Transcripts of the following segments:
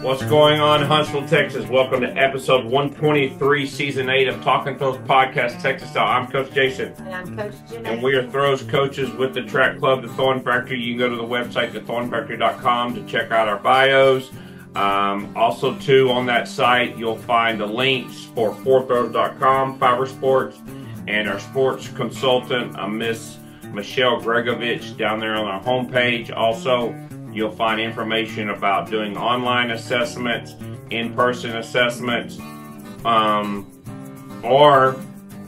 What's going on, Huntsville, Texas? Welcome to episode 123, season 8 of Talking Throws Podcast, Texas Style. I'm Coach Jason. And I'm Coach Jeanette. And we are throws coaches with the track club, the Thorn Factory. You can go to the website, thethornfactory.com, to check out our bios. Also, too, on that site, you'll find the links for 4throws.com, Fiber Sports, and our sports consultant, Miss Michelle Gregovich, down there on our homepage. Also, you'll find information about doing online assessments, in-person assessments, or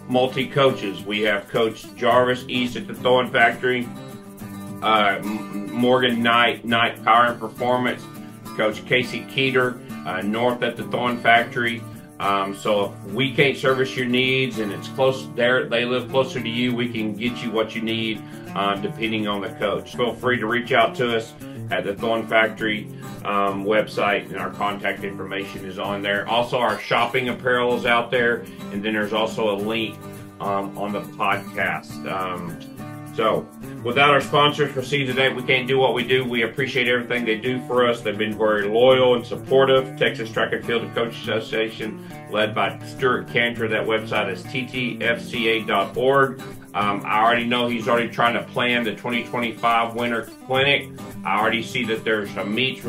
multi-coaches. We have Coach Jarvis East at the Thorn Factory, Morgan Knight Power and Performance, Coach Casey Keeter, North at the Thorn Factory. So if we can't service your needs and it's close there, they live closer to you, we can get you what you need, depending on the coach. Feel free to reach out to us at the Thorn Factory website, and our contact information is on there. Also, our shopping apparel is out there, and then there's also a link on the podcast. So without our sponsors for season 8, we can't do what we do. We appreciate everything they do for us. They've been very loyal and supportive. Texas Track and Field and Coach Association, led by Stuart Cantor. That website is ttfca.org. I already know he's already trying to plan the 2025 Winter Clinic. I already see that there's a meets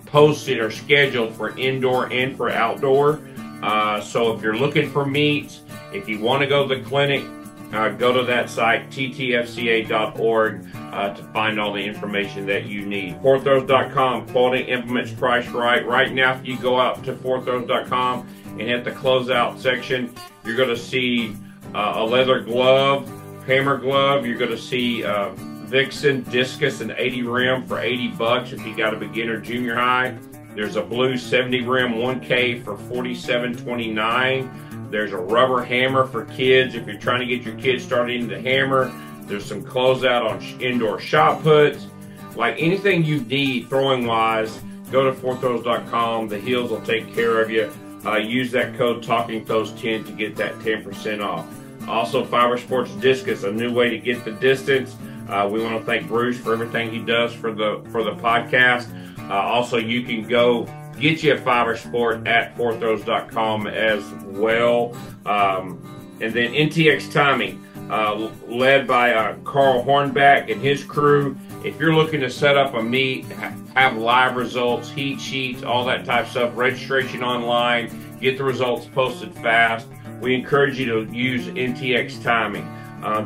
posted or scheduled for indoor and for outdoor. So if you're looking for meets, if you want to go to the clinic, go to that site, ttfca.org, to find all the information that you need. 4throws.com, quality implements priced right. Right now, if you go out to 4throws.com and hit the closeout section, you're going to see a leather glove, hammer glove. You're going to see Vixen, discus, and 80 rim for $80 if you got a beginner junior high. There's a blue 70 rim 1K for $47.29. There's a rubber hammer for kids if you're trying to get your kids started into hammer. There's some closeout on indoor shot puts. Like anything you need throwing wise, go to 4throws.com. The heels will take care of you. Use that code TalkingThrows10 to get that 10% off. Also, Fiber Sports Discus, a new way to get the distance. We want to thank Bruce for everything he does for the podcast. Also, you can go get you a Fiber Sport at 4throws.com as well. And then NTX Timing, led by Carl Hornback and his crew. If you're looking to set up a meet, have live results, heat sheets, all that type of stuff, registration online, get the results posted fast, we encourage you to use NTX Timing.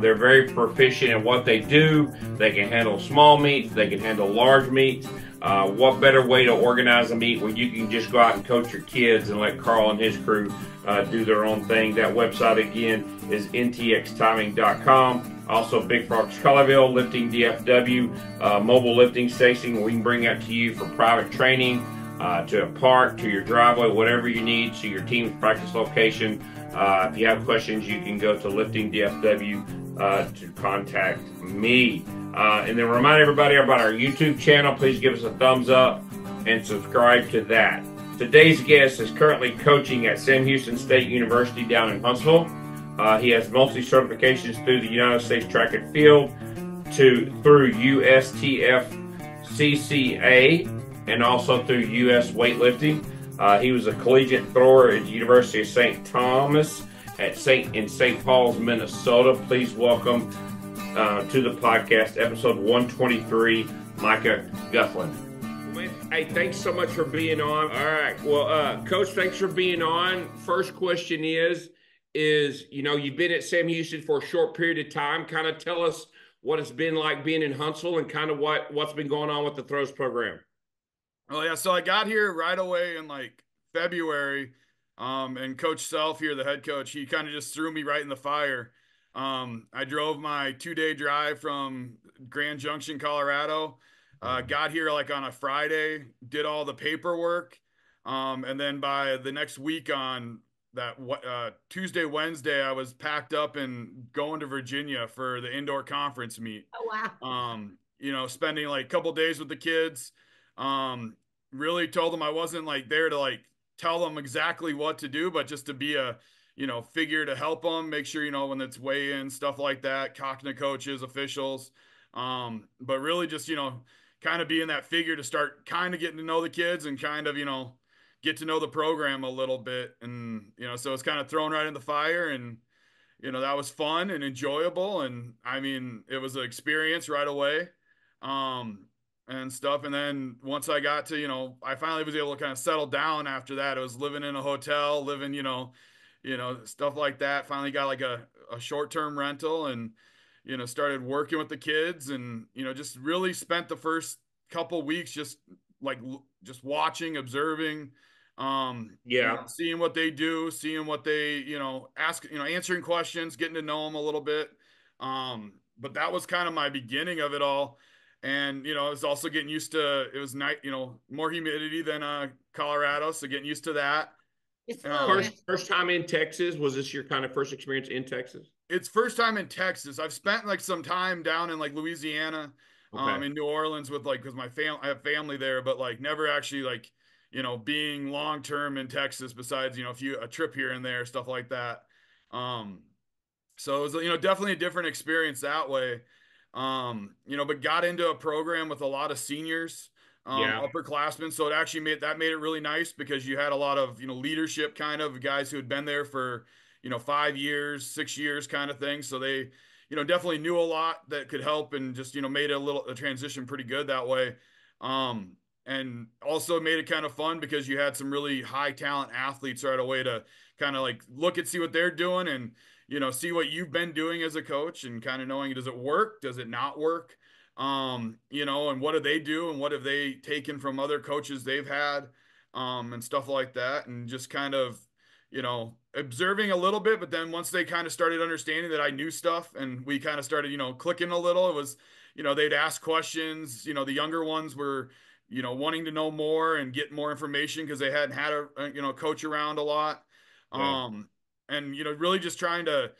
They're very proficient in what they do. They can handle small meets, they can handle large meets. What better way to organize a meet where you can just go out and coach your kids and let Carl and his crew do their own thing. That website again is ntxtiming.com. Also, Big Frogs Colleyville, Lifting DFW, mobile lifting station where we can bring that to you for private training, to a park, to your driveway, whatever you need, to your team's practice location. If you have questions, you can go to Lifting DFW to contact me. And then remind everybody about our YouTube channel. Please give us a thumbs up and subscribe to that. Today's guest is currently coaching at Sam Houston State University down in Huntsville. He has multi-certifications through the United States Track and Field, through USTFCCCA, and also through US Weightlifting. He was a collegiate thrower at the University of St. Thomas in St. Paul's, Minnesota. Please welcome to the podcast, episode 123, Micah Guthland. Hey, thanks so much for being on. All right. Well, Coach, thanks for being on. First question is, you've been at Sam Houston for a short period of time. Kind of tell us what it's been like being in Huntsville and kind of what's been going on with the throws program. Oh, yeah. So I got here right away in February, and Coach Self here, the head coach, he kind of just threw me right in the fire. I drove my 2-day drive from Grand Junction, Colorado, got here on a Friday, did all the paperwork. And then by the next week on that Tuesday, Wednesday, I was packed up and going to Virginia for the indoor conference meet. Oh, wow. Spending a couple days with the kids. Really told them I wasn't there to tell them exactly what to do, but just to be a figure to help them, make sure, when it's weigh-in, stuff like that, talking to coaches, officials. But really just, kind kind of being that figure to start kind of getting to know the kids and kind of, get to know the program a little bit. And, so it's kind of thrown right in the fire, and, that was fun and enjoyable. And I mean, it was an experience right away. Um, and stuff. And then once I got to, I finally was able to kind of settle down after that. I was living in a hotel, living, stuff like that. Finally got like a short-term rental, and, started working with the kids, and, just really spent the first couple weeks just like just watching, observing, Yeah. seeing what they do, seeing what they, ask, answering questions, getting to know them a little bit. But that was kind of my beginning of it all. And, I was also getting used to, it was night, more humidity than Colorado. So getting used to that. First time in Texas. Was this your kind of first experience in Texas? It's first time in Texas. I've spent like some time down in like Louisiana, Okay. in New Orleans with like, cause my family, I have family there, but like never actually like, being long term in Texas besides, a trip here and there, stuff like that. Um, so it was, definitely a different experience that way. But got into a program with a lot of seniors, Yeah. upperclassmen. So it actually made it really nice because you had a lot of, leadership kind of guys who had been there for, 5 years, 6 years kind of thing. So they, definitely knew a lot that could help, and just, made a transition pretty good that way. Um, and also made it kind of fun because you had some really high talent athletes right away to kind of like look and see what they're doing, and, see what you've been doing as a coach, and kind of knowing, does it work? Does it not work? And what do they do? And what have they taken from other coaches they've had, and stuff like that. And just kind of, observing a little bit, but then once they kind of started understanding that I knew stuff, and we kind of started, clicking a little, it was, they'd ask questions, the younger ones were, wanting to know more and get more information because they hadn't had a coach around a lot. Yeah. Um, and really just trying to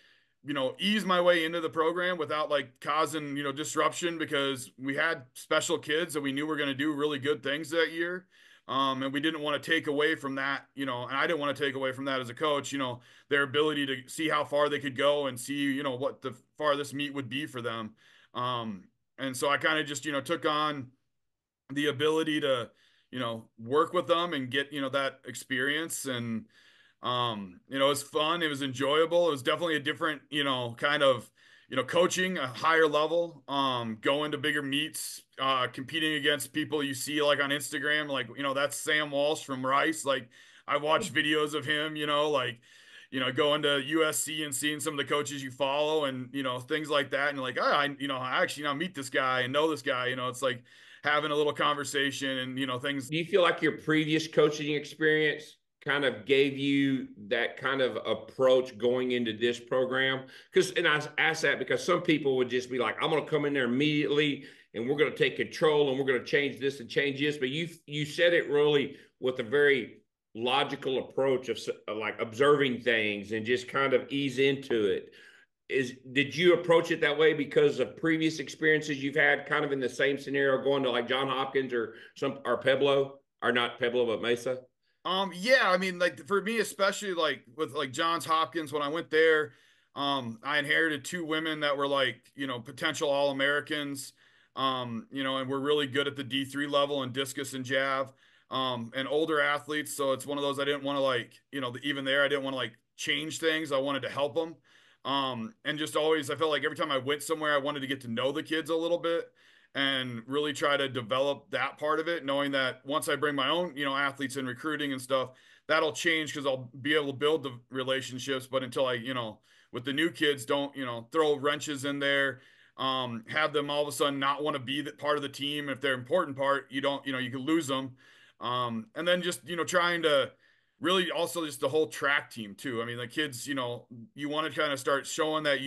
ease my way into the program without like causing disruption, because we had special kids that we knew were going to do really good things that year. And we didn't want to take away from that, and I didn't want to take away from that as a coach, their ability to see how far they could go and see, what the farthest meet would be for them. um and so I kind of just took on the ability to work with them and get that experience. And it was fun. It was enjoyable. It was definitely a different, kind of, coaching a higher level, going to bigger meets, competing against people you see like on Instagram, like, that's Sam Walsh from Rice. Like I watched videos of him, like, going to USC and seeing some of the coaches you follow, and, things like that. And like, oh, I actually now meet this guy and know this guy, it's like having a little conversation, and, things. Do you feel like your previous coaching experience kind of gave you that kind of approach going into this program? And I ask that because some people would just be like, I'm going to come in there immediately and we're going to take control and we're going to change this and change this. But you said it really with a very logical approach of like observing things and just kind of ease into it. Did you approach it that way because of previous experiences you've had kind of in the same scenario going to like John Hopkins or Pueblo, or not Pueblo but Mesa? Yeah, I mean, like for me, especially like with like Johns Hopkins, when I went there, I inherited two women that were like, potential All-Americans, and were really good at the D3 level in discus and jav, and older athletes. So it's one of those I didn't want to like, even there, I didn't want to like change things. I wanted to help them. And just always, I felt like every time I went somewhere, I wanted to get to know the kids a little bit and really try to develop that part of it, knowing that once I bring my own, athletes in recruiting and stuff, that'll change because I'll be able to build the relationships. But until I, with the new kids, don't, throw wrenches in there, have them all of a sudden not want to be that part of the team. If they're important part, you don't, you can lose them. And then just, trying to really also just the whole track team too. I mean, the kids, you want to kind of start showing that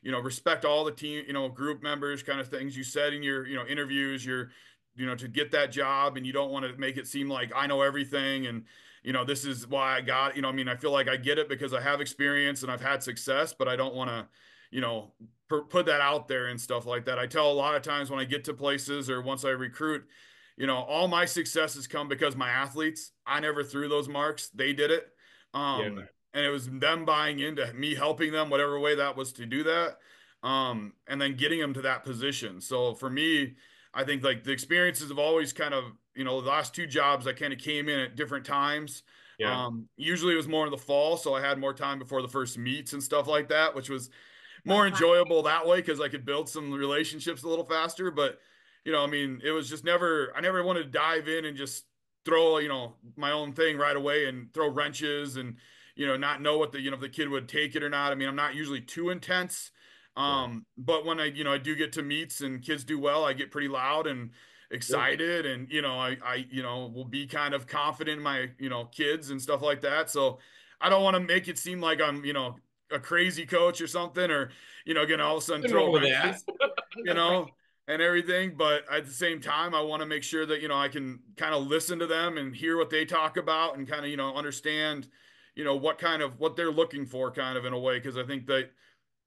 respect all the team, group members, kind of things you said in your, interviews, to get that job. And you don't want to make it seem like I know everything. And, this is why I got, I mean, I feel like I get it because I have experience and I've had success, but I don't want to, put that out there and stuff like that. I tell a lot of times when I get to places or once I recruit, all my successes come because my athletes, I never threw those marks. They did it. Yeah. And it was them buying into me helping them, whatever way that was to do that. And then getting them to that position. So for me, I think like the experiences have always kind of, the last two jobs I kind of came in at different times. Yeah. Usually it was more in the fall, so I had more time before the first meets and stuff like that, which was more enjoyable that way because I could build some relationships a little faster. But, I mean, it was just never, I never wanted to dive in and just throw, my own thing right away and throw wrenches and, not know what the, if the kid would take it or not. I mean, I'm not usually too intense. Right. But when I do get to meets and kids do well, I get pretty loud and Good. excited and, will be kind of confident in my, kids and stuff like that. So I don't want to make it seem like I'm, a crazy coach or something, or, gonna all of a sudden Nothing throw wrong with that. wrenches, you know, and everything. But at the same time, I want to make sure that, I can kind of listen to them and hear what they talk about and kind of, understand, what they're looking for kind of in a way. Cause I think that,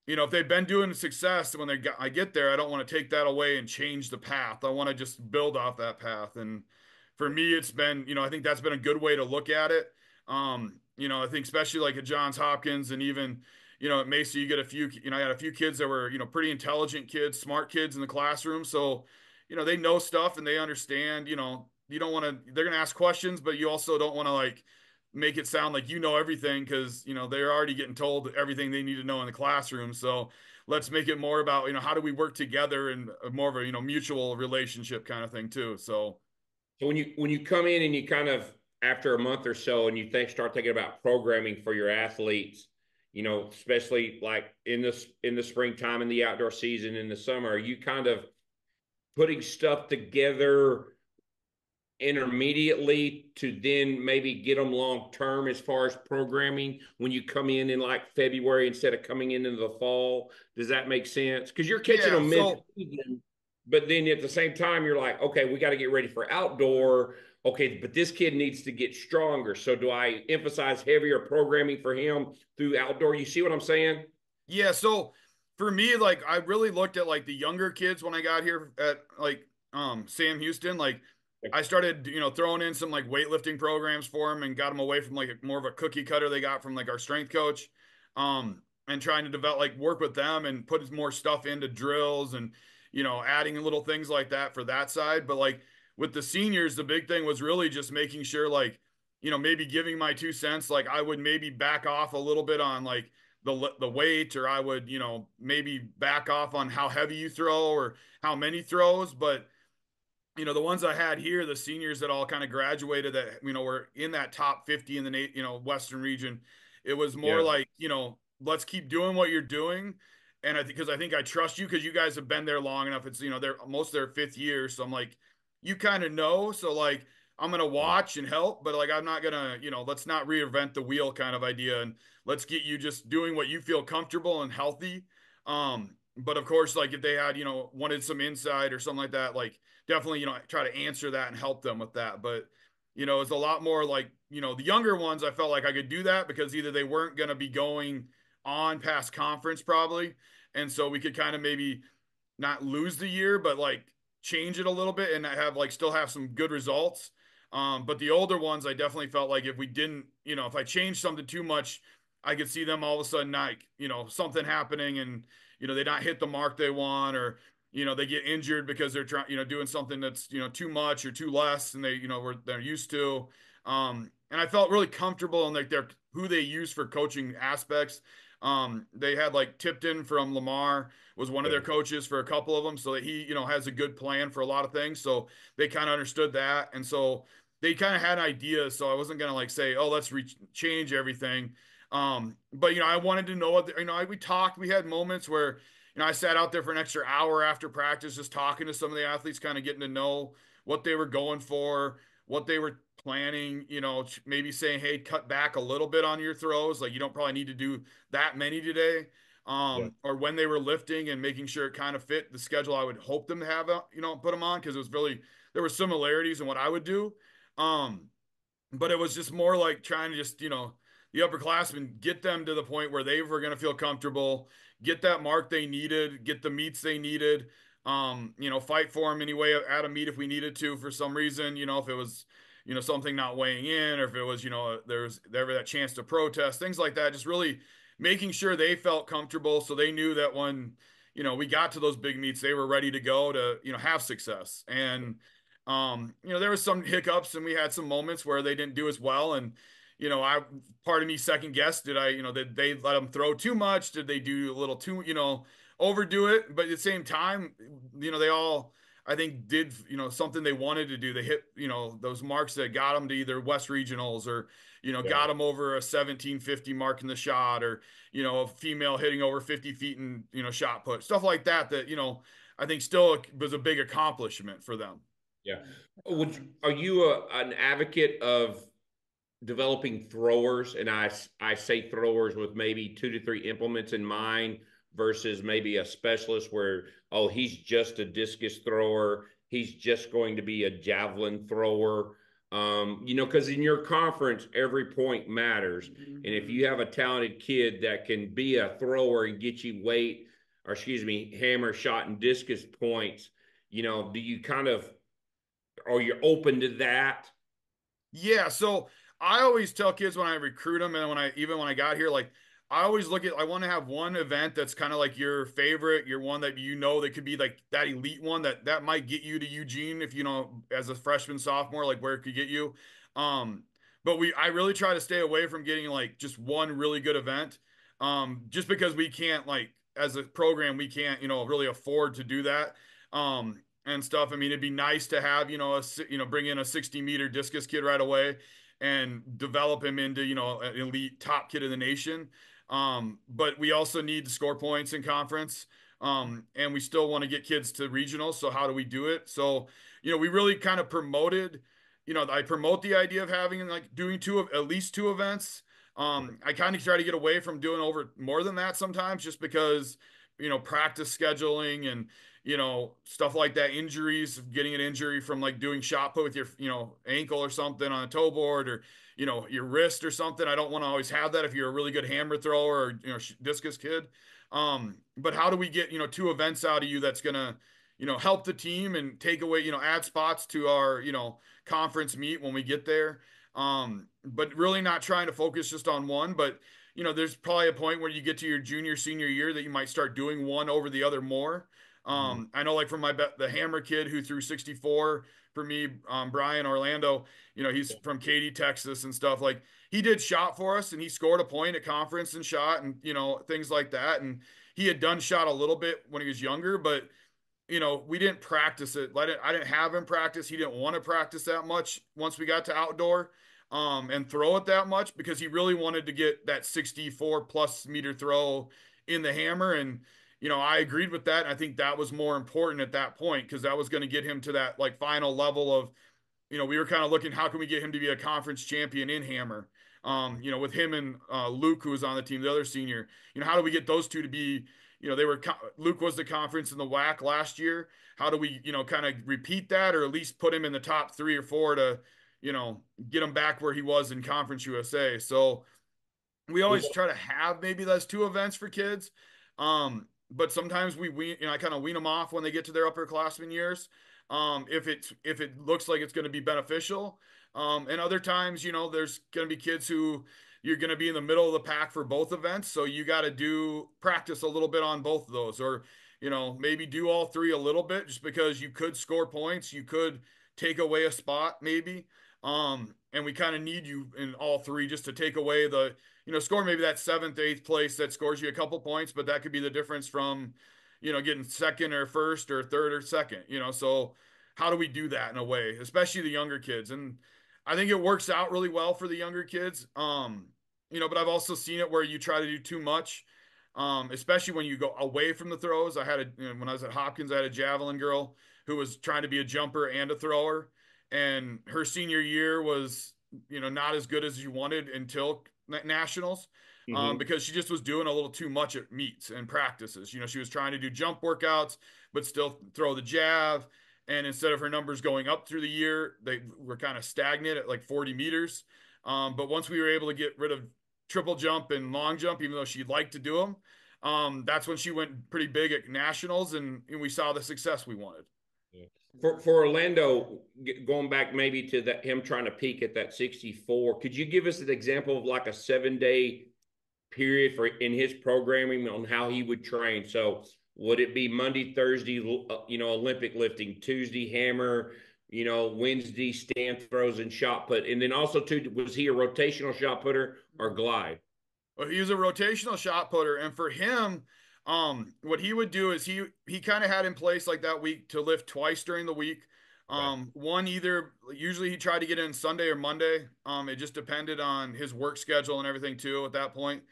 if they've been doing success when I get there, I don't want to take that away and change the path. I want to just build off that path. And for me, it's been, I think that's been a good way to look at it. I think especially like at Johns Hopkins and even, at Mesa, you get a few, I had a few kids that were, pretty intelligent kids, smart kids in the classroom. So, they know stuff and they understand, you don't want to, they're going to ask questions, but you also don't want to like make it sound like everything because they're already getting told everything they need to know in the classroom. So let's make it more about how do we work together and more of a mutual relationship kind of thing too. So So when you come in and you kind of after a month or so and you start thinking about programming for your athletes, especially like in the springtime in the outdoor season in the summer, are you kind of putting stuff together intermediately to then maybe get them long term as far as programming when you come in like February instead of coming in the fall? Does that make sense? Because you're catching yeah, them so mid-season, but then at the same time you're like, okay, we got to get ready for outdoor. Okay, but this kid needs to get stronger. So do I emphasize heavier programming for him through outdoor? You see what I'm saying? yeah, so for me, like I really looked at like the younger kids when I got here at like Sam Houston. Like I started, throwing in some like weightlifting programs for them and got them away from like more of a cookie cutter they got from like our strength coach. And trying to develop like work with them and put more stuff into drills and adding little things like that for that side. But like with the seniors, the big thing was really just making sure like, maybe giving my 2 cents, like I would maybe back off a little bit on like the weight, or I would, maybe back off on how heavy you throw or how many throws. But, the ones I had here, the seniors that all kind of graduated that, were in that top 50 in the, Western region, it was more Yeah. like, let's keep doing what you're doing. And because I think I trust you because you guys have been there long enough. It's, they're most of their fifth year. So I'm like, you kind of know. So like, I'm going to watch and help, but like, I'm not going to, let's not reinvent the wheel kind of idea. And let's get you just doing what you feel comfortable and healthy. But of course, like if they had, wanted some insight or something like that, like definitely, try to answer that and help them with that. But, it's a lot more like, the younger ones, I felt like I could do that because either they weren't going to be going on past conference probably. And so we could kind of maybe not lose the year, but like change it a little bit and have like still have some good results. But the older ones, I definitely felt like if we didn't, if I changed something too much, I could see them all of a sudden like, something happening and, they not hit the mark they want, or, they get injured because they're trying, doing something that's, too much or too less and they, they're used to. And I felt really comfortable in like their who they use for coaching aspects. They had like Tipton from Lamar was one of Yeah. their coaches for a couple of them, so that he, has a good plan for a lot of things. So they kind of understood that, and so they kind of had ideas. So I wasn't gonna like say, oh, let's change everything. But I wanted to know what we talked. We had moments where I sat out there for an extra hour after practice, just talking to some of the athletes, kind of getting to know what they were going for, what they were planning, maybe saying, hey, cut back a little bit on your throws. Like you don't probably need to do that many today. Yeah. Or when they were lifting and making sure it kind of fit the schedule I would hope them to have, put them on. Cause it was really, there were similarities in what I would do. Um, but it was just more like trying to just, the upperclassmen, get them to the point where they were going to feel comfortable, get that mark they needed, get the meets they needed, fight for them anyway at a meet if we needed to for some reason, if it was, something not weighing in, or if it was, there was ever that chance to protest, things like that, just really making sure they felt comfortable so they knew that when, we got to those big meets, they were ready to go to, have success. And, there was some hiccups and we had some moments where they didn't do as well. And, part of me second guessed, did they let them throw too much? Did they do a little too, overdo it? But at the same time, they all, I think, did, something they wanted to do. They hit, those marks that got them to either West Regionals or, got them over a 1750 mark in the shot, or, a female hitting over 50 feet in, shot put, stuff like that, I think still was a big accomplishment for them. Yeah. Are you an advocate of developing throwers? And I say throwers with maybe 2 to 3 implements in mind versus maybe a specialist where, oh, he's just a discus thrower, he's just going to be a javelin thrower. Because in your conference, every point matters. And if you have a talented kid that can be a thrower and get you weight, or excuse me, hammer, shot, and discus points, do you kind of, are you open to that? Yeah, so I always tell kids when I recruit them, and when I got here, like, I always I want to have one event that's kind of like your favorite, your one that that could be like that elite one that might get you to Eugene if as a freshman, sophomore, like where it could get you. Um, but I really try to stay away from getting like just one really good event. Just because we can't, like, as a program, we can't, really afford to do that. And stuff. I mean, it'd be nice to have, bring in a 60-meter discus kid right away and develop him into, an elite top kid of the nation. But we also need to score points in conference. And we still want to get kids to regionals. So how do we do it? So, we really kind of promoted, I promote the idea of having, like, doing at least 2 events. I kind of try to get away from doing over more than that sometimes, just because, practice scheduling and, stuff like that, injuries, getting an injury from like doing shot put with your, ankle or something on a toe board, or, your wrist or something. I don't want to always have that if you're a really good hammer thrower or, discus kid. But how do we get, 2 events out of you that's going to, help the team and take away, add spots to our, conference meet when we get there. But really not trying to focus just on one, but, there's probably a point where you get to your junior, senior year that you might start doing one over the other more. I know, like, from the hammer kid who threw 64 for me, Brian Orlando, he's from Katy, Texas and stuff. Like, he did shot for us and he scored a point at conference and shot and, things like that. And he had done shot a little bit when he was younger, but, we didn't practice it. I didn't have him practice. He didn't want to practice that much once we got to outdoor, and throw it that much, because he really wanted to get that 64 plus meter throw in the hammer. And, I agreed with that. And I think that was more important at that point, because that was going to get him to that, like, final level of, we were kind of looking, how can we get him to be a conference champion in hammer? With him and Luke, who was on the team, the other senior, how do we get those two to be, Luke was the conference in the WAC last year. How do we, kind of repeat that, or at least put him in the top 3 or 4 to, get him back where he was in Conference USA. So we always try to have maybe those 2 events for kids. But sometimes I kind of wean them off when they get to their upperclassmen years. If it looks like it's going to be beneficial. And other times, there's going to be kids who you're going to be in the middle of the pack for both events. So you got to practice a little bit on both of those, or, maybe do all 3 a little bit, just because you could score points. You could take away a spot maybe. And we kind of need you in all 3 just to take away the, score maybe that 7th, 8th place that scores you a couple points, but that could be the difference from, getting second or first or third or second, so how do we do that in a way, especially the younger kids? And I think it works out really well for the younger kids. But I've also seen it where you try to do too much, especially when you go away from the throws. When I was at Hopkins, I had a javelin girl who was trying to be a jumper and a thrower, and her senior year was, not as good as you wanted until nationals, because she just was doing a little too much at meets and practices. She was trying to do jump workouts, but still throw the jab. And instead of her numbers going up through the year, they were kind of stagnant at like 40 meters. But once we were able to get rid of triple jump and long jump, even though she'd like to do them, that's when she went pretty big at nationals, and we saw the success we wanted. Yeah. For Orlando, going back maybe to him trying to peak at that 64, could you give us an example of like a 7-day period in his programming on how he would train? So Would it be Monday, Thursday, Olympic lifting, Tuesday hammer, Wednesday stand throws and shot put, and then also too, was he a rotational shot putter or glide? Well, he was a rotational shot putter, and for him, what he would do is he kind of had in place like that week to lift twice during the week. Okay. One either usually he tried to get in Sunday or Monday. It just depended on his work schedule and everything too at that point.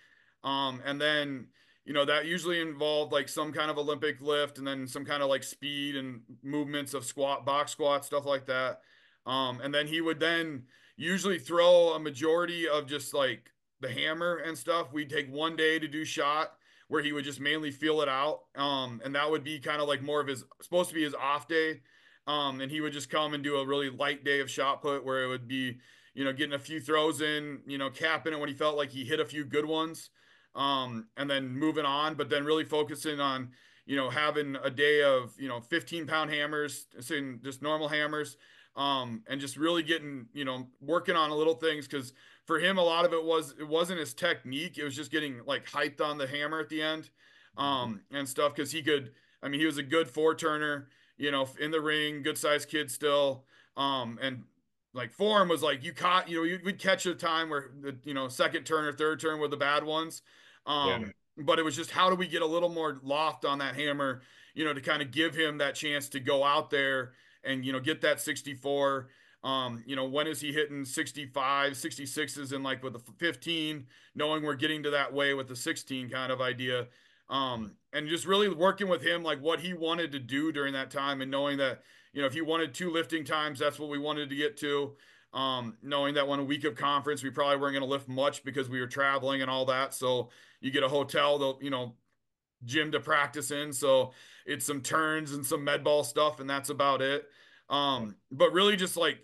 And then that usually involved like some kind of Olympic lift and then some kind of like speed and movements of squat, box squat, stuff like that. And then he would then usually throw a majority of just like the hammer and stuff. We'd take one day to do shot where he would just mainly feel it out. And that would be kind of like more of his supposed to be his off day. And he would just come and do a really light day of shot put where it would be, getting a few throws in, capping it when he felt like he hit a few good ones. And then moving on, but then really focusing on, having a day of, 15-pound hammers, saying just normal hammers, and just really getting, working on little things. Cause for him, a lot of it wasn't his technique. It was just getting like hyped on the hammer at the end, and stuff. Cause he was a good four turner, in the ring, good sized kid still. And like form was like you caught, we'd catch a time where the, second turn or third turn were the bad ones. Yeah. But it was just how do we get a little more loft on that hammer, to kind of give him that chance to go out there and, get that 64. When is he hitting 65, 66s in like with the 15, knowing we're getting to that way with the 16 kind of idea. And just really working with him, like what he wanted to do during that time and knowing that, if he wanted two lifting times, that's what we wanted to get to. Knowing that one week of conference, we probably weren't going to lift much because we were traveling and all that. So you get a hotel, gym to practice in. So it's some turns and some med ball stuff, and that's about it. But really just like,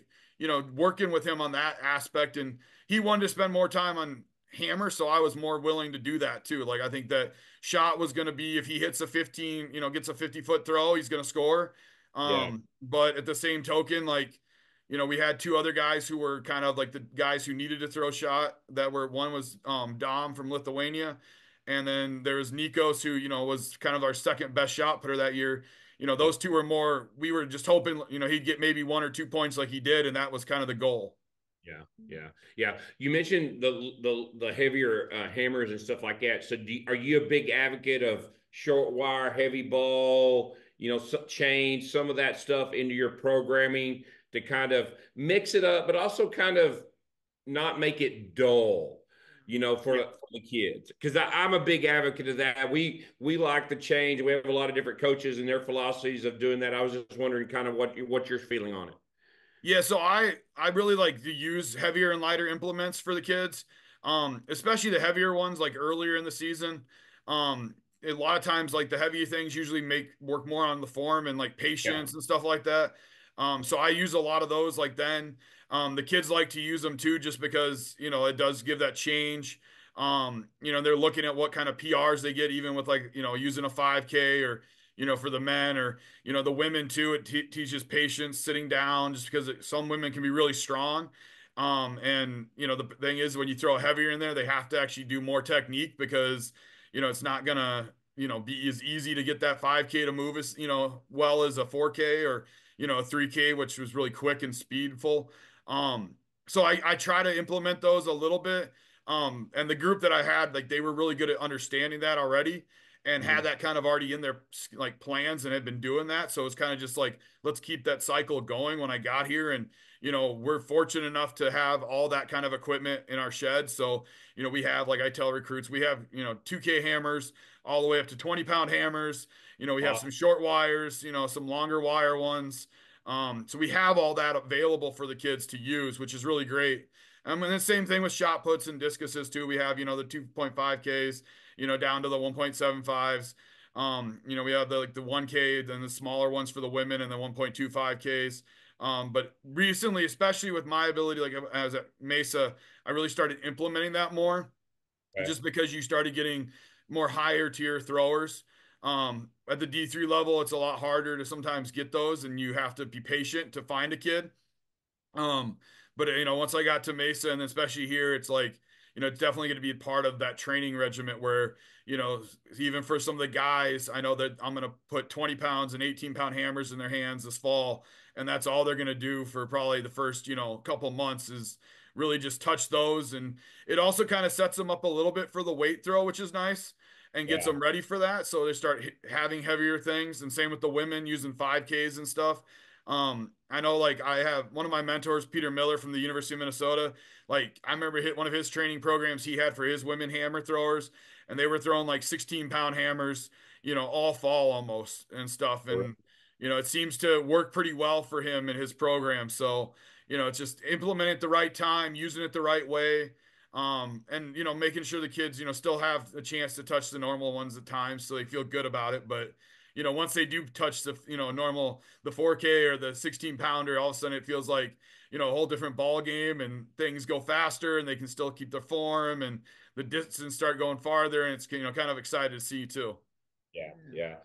working with him on that aspect. And he wanted to spend more time on hammer. So I was more willing to do that too. Like I think that shot was going to be if he hits a 15, gets a 50-foot throw, he's going to score. Yeah. But at the same token, like, we had two other guys who were kind of like the guys who needed to throw shot that were one was Dom from Lithuania. And then there was Nikos, who, was kind of our second best shot putter that year. Those two were more, we were just hoping, he'd get maybe 1 or 2 points like he did. And that was kind of the goal. Yeah, yeah, yeah. You mentioned the heavier hammers and stuff like that. So, are you a big advocate of short wire, heavy ball, change some of that stuff into your programming to kind of mix it up, but also kind of not make it dull, Yeah. for the kids? Because I'm a big advocate of that. We like the change. We have a lot of different coaches and their philosophies of doing that. I was just wondering kind of what you're feeling on it. Yeah, so I really like to use heavier and lighter implements for the kids, especially the heavier ones like earlier in the season. A lot of times like the heavier things usually make work more on the form and like Yeah, patience and stuff like that. So I use a lot of those like then. The kids like to use them too just because, it does give that change. They're looking at what kind of PRs they get even with like, using a 5K or for the men or the women too. It teaches patience, sitting down, just because some women can be really strong. And the thing is, when you throw heavier in there, they have to actually do more technique because it's not gonna be as easy to get that 5K to move as well as a 4K or a 3K, which was really quick and speedful. So I try to implement those a little bit. And the group that I had, like they were really good at understanding that already and had mhm. that kind of already in their like plans and had been doing that. So it's kind of just like, let's keep that cycle going when I got here. And, we're fortunate enough to have all that kind of equipment in our shed. So, we have, like I tell recruits, we have, 2K hammers all the way up to 20-pound hammers. We have some short wires, some longer wire ones. So we have all that available for the kids to use, which is really great. And the same thing with shot puts and discuses too. We have, the 2.5Ks, down to the 1.75s. We have the 1K, then the smaller ones for the women and the 1.25Ks. But recently, especially with my ability, like as at Mesa, I really started implementing that more Okay. just because you started getting more higher tier throwers. At the D3 level, it's a lot harder to sometimes get those, and you have to be patient to find a kid. Um, but once I got to Mesa and especially here, it's like, it's definitely going to be part of that training regiment where, even for some of the guys, I know that I'm going to put 20 pounds and 18-pound hammers in their hands this fall. And that's all they're going to do for probably the first, couple months is really just touch those. And it also kind of sets them up a little bit for the weight throw, which is nice and gets Yeah. them ready for that. So they start having heavier things. And same with the women using 5Ks and stuff. I know like I have one of my mentors, Peter Miller from the University of Minnesota. Like I remember hit one of his training programs he had for his women hammer throwers, and they were throwing like 16-pound hammers, all fall almost and stuff. And, it seems to work pretty well for him in his program. So, it's just implementing it the right time, using it the right way. And making sure the kids, still have a chance to touch the normal ones at times so they feel good about it. But once they do touch the, normal, the 4K or the 16-pounder, all of a sudden it feels like, a whole different ball game and things go faster and they can still keep their form and the distance start going farther. And it's, kind of excited to see too. Yeah, yeah.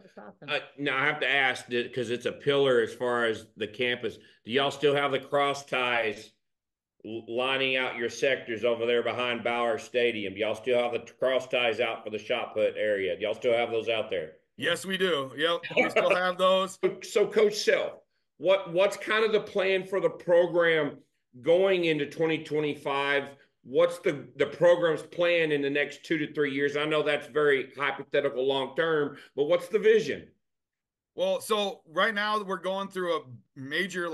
Now I have to ask because it's a pillar as far as the campus. Do y'all still have the cross ties lining out your sectors over there behind Bauer Stadium? Do y'all still have the cross ties out for the shot put area? Do y'all still have those out there? Yes, we do. Yep, we still have those. So Coach Self, what's kind of the plan for the program going into 2025? What's the program's plan in the next 2 to 3 years? I know that's very hypothetical long term, but what's the vision? Well, so right now we're going through a major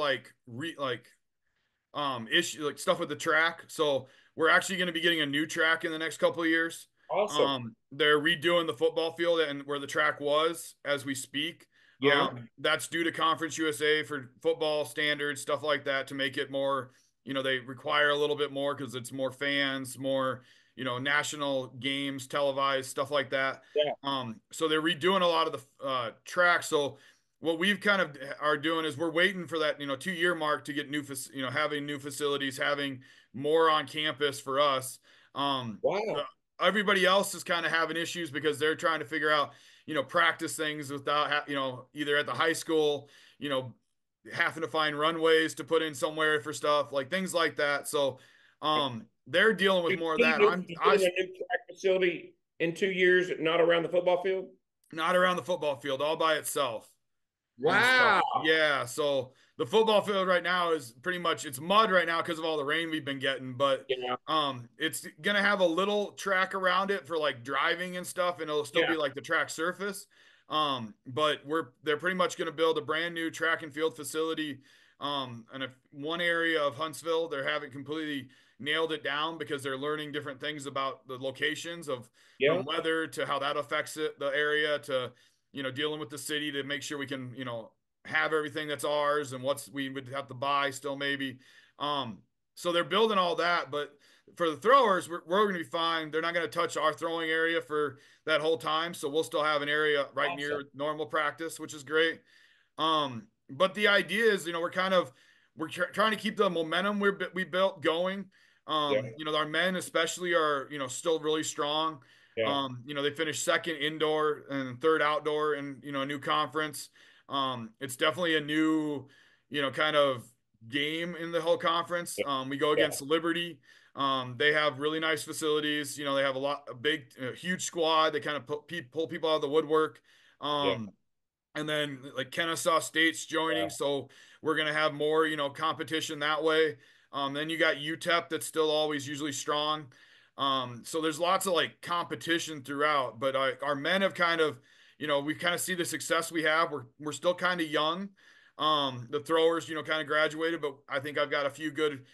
issue, like stuff with the track. So we're actually going to be getting a new track in the next couple of years. Awesome. They're redoing the football field and where the track was as we speak. Yeah. That's due to Conference USA for football standards, stuff like that, to make it more, they require a little bit more because it's more fans, more, national games, televised, stuff like that. Yeah. So they're redoing a lot of the tracks. So what we've kind of are doing is we're waiting for that, 2-year mark to get having new facilities, having more on campus for us. Wow. Everybody else is kind of having issues because they're trying to figure out, practice things without, either at the high school, having to find runways to put in somewhere for stuff like things like that. So, they're dealing with more of that. You put in a new track facility in 2 years, not around the football field? Not around the football field, all by itself. Wow. Yeah, so the football field right now is pretty much it's mud right now because of all the rain we've been getting, but Yeah. it's gonna have a little track around it for like driving and stuff, and it'll still be like the track surface. But they're pretty much gonna build a brand new track and field facility in one area of Huntsville. They haven't completely nailed it down because they're learning different things about the locations of Yeah. from weather to how that affects the area to dealing with the city to make sure we can, have everything that's ours and what's we would have to buy still maybe. So they're building all that, but for the throwers, we're going to be fine. They're not going to touch our throwing area for that whole time. So we'll still have an area right near normal practice, which is great. But the idea is, we're trying to keep the momentum we built going. Our men especially are, still really strong. Yeah. They finished second indoor and third outdoor in, a new conference. It's definitely a new, kind of game in the whole conference. We go against Liberty. They have really nice facilities. They have a big, huge squad. They kind of pull people out of the woodwork. Yeah. And then like Kennesaw State's joining, so we're gonna have more, competition that way. Then you got UTEP that's still always usually strong. So there's lots of like competition throughout, but our men have kind of, we kind of see the success we have. We're still kind of young. The throwers, kind of graduated, but I think I've got a few good,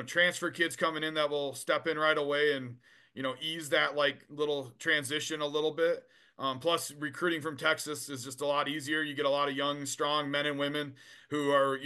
transfer kids coming in that will step in right away and, ease that like little transition a little bit. Plus, recruiting from Texas is just a lot easier. You get a lot of young, strong men and women who are,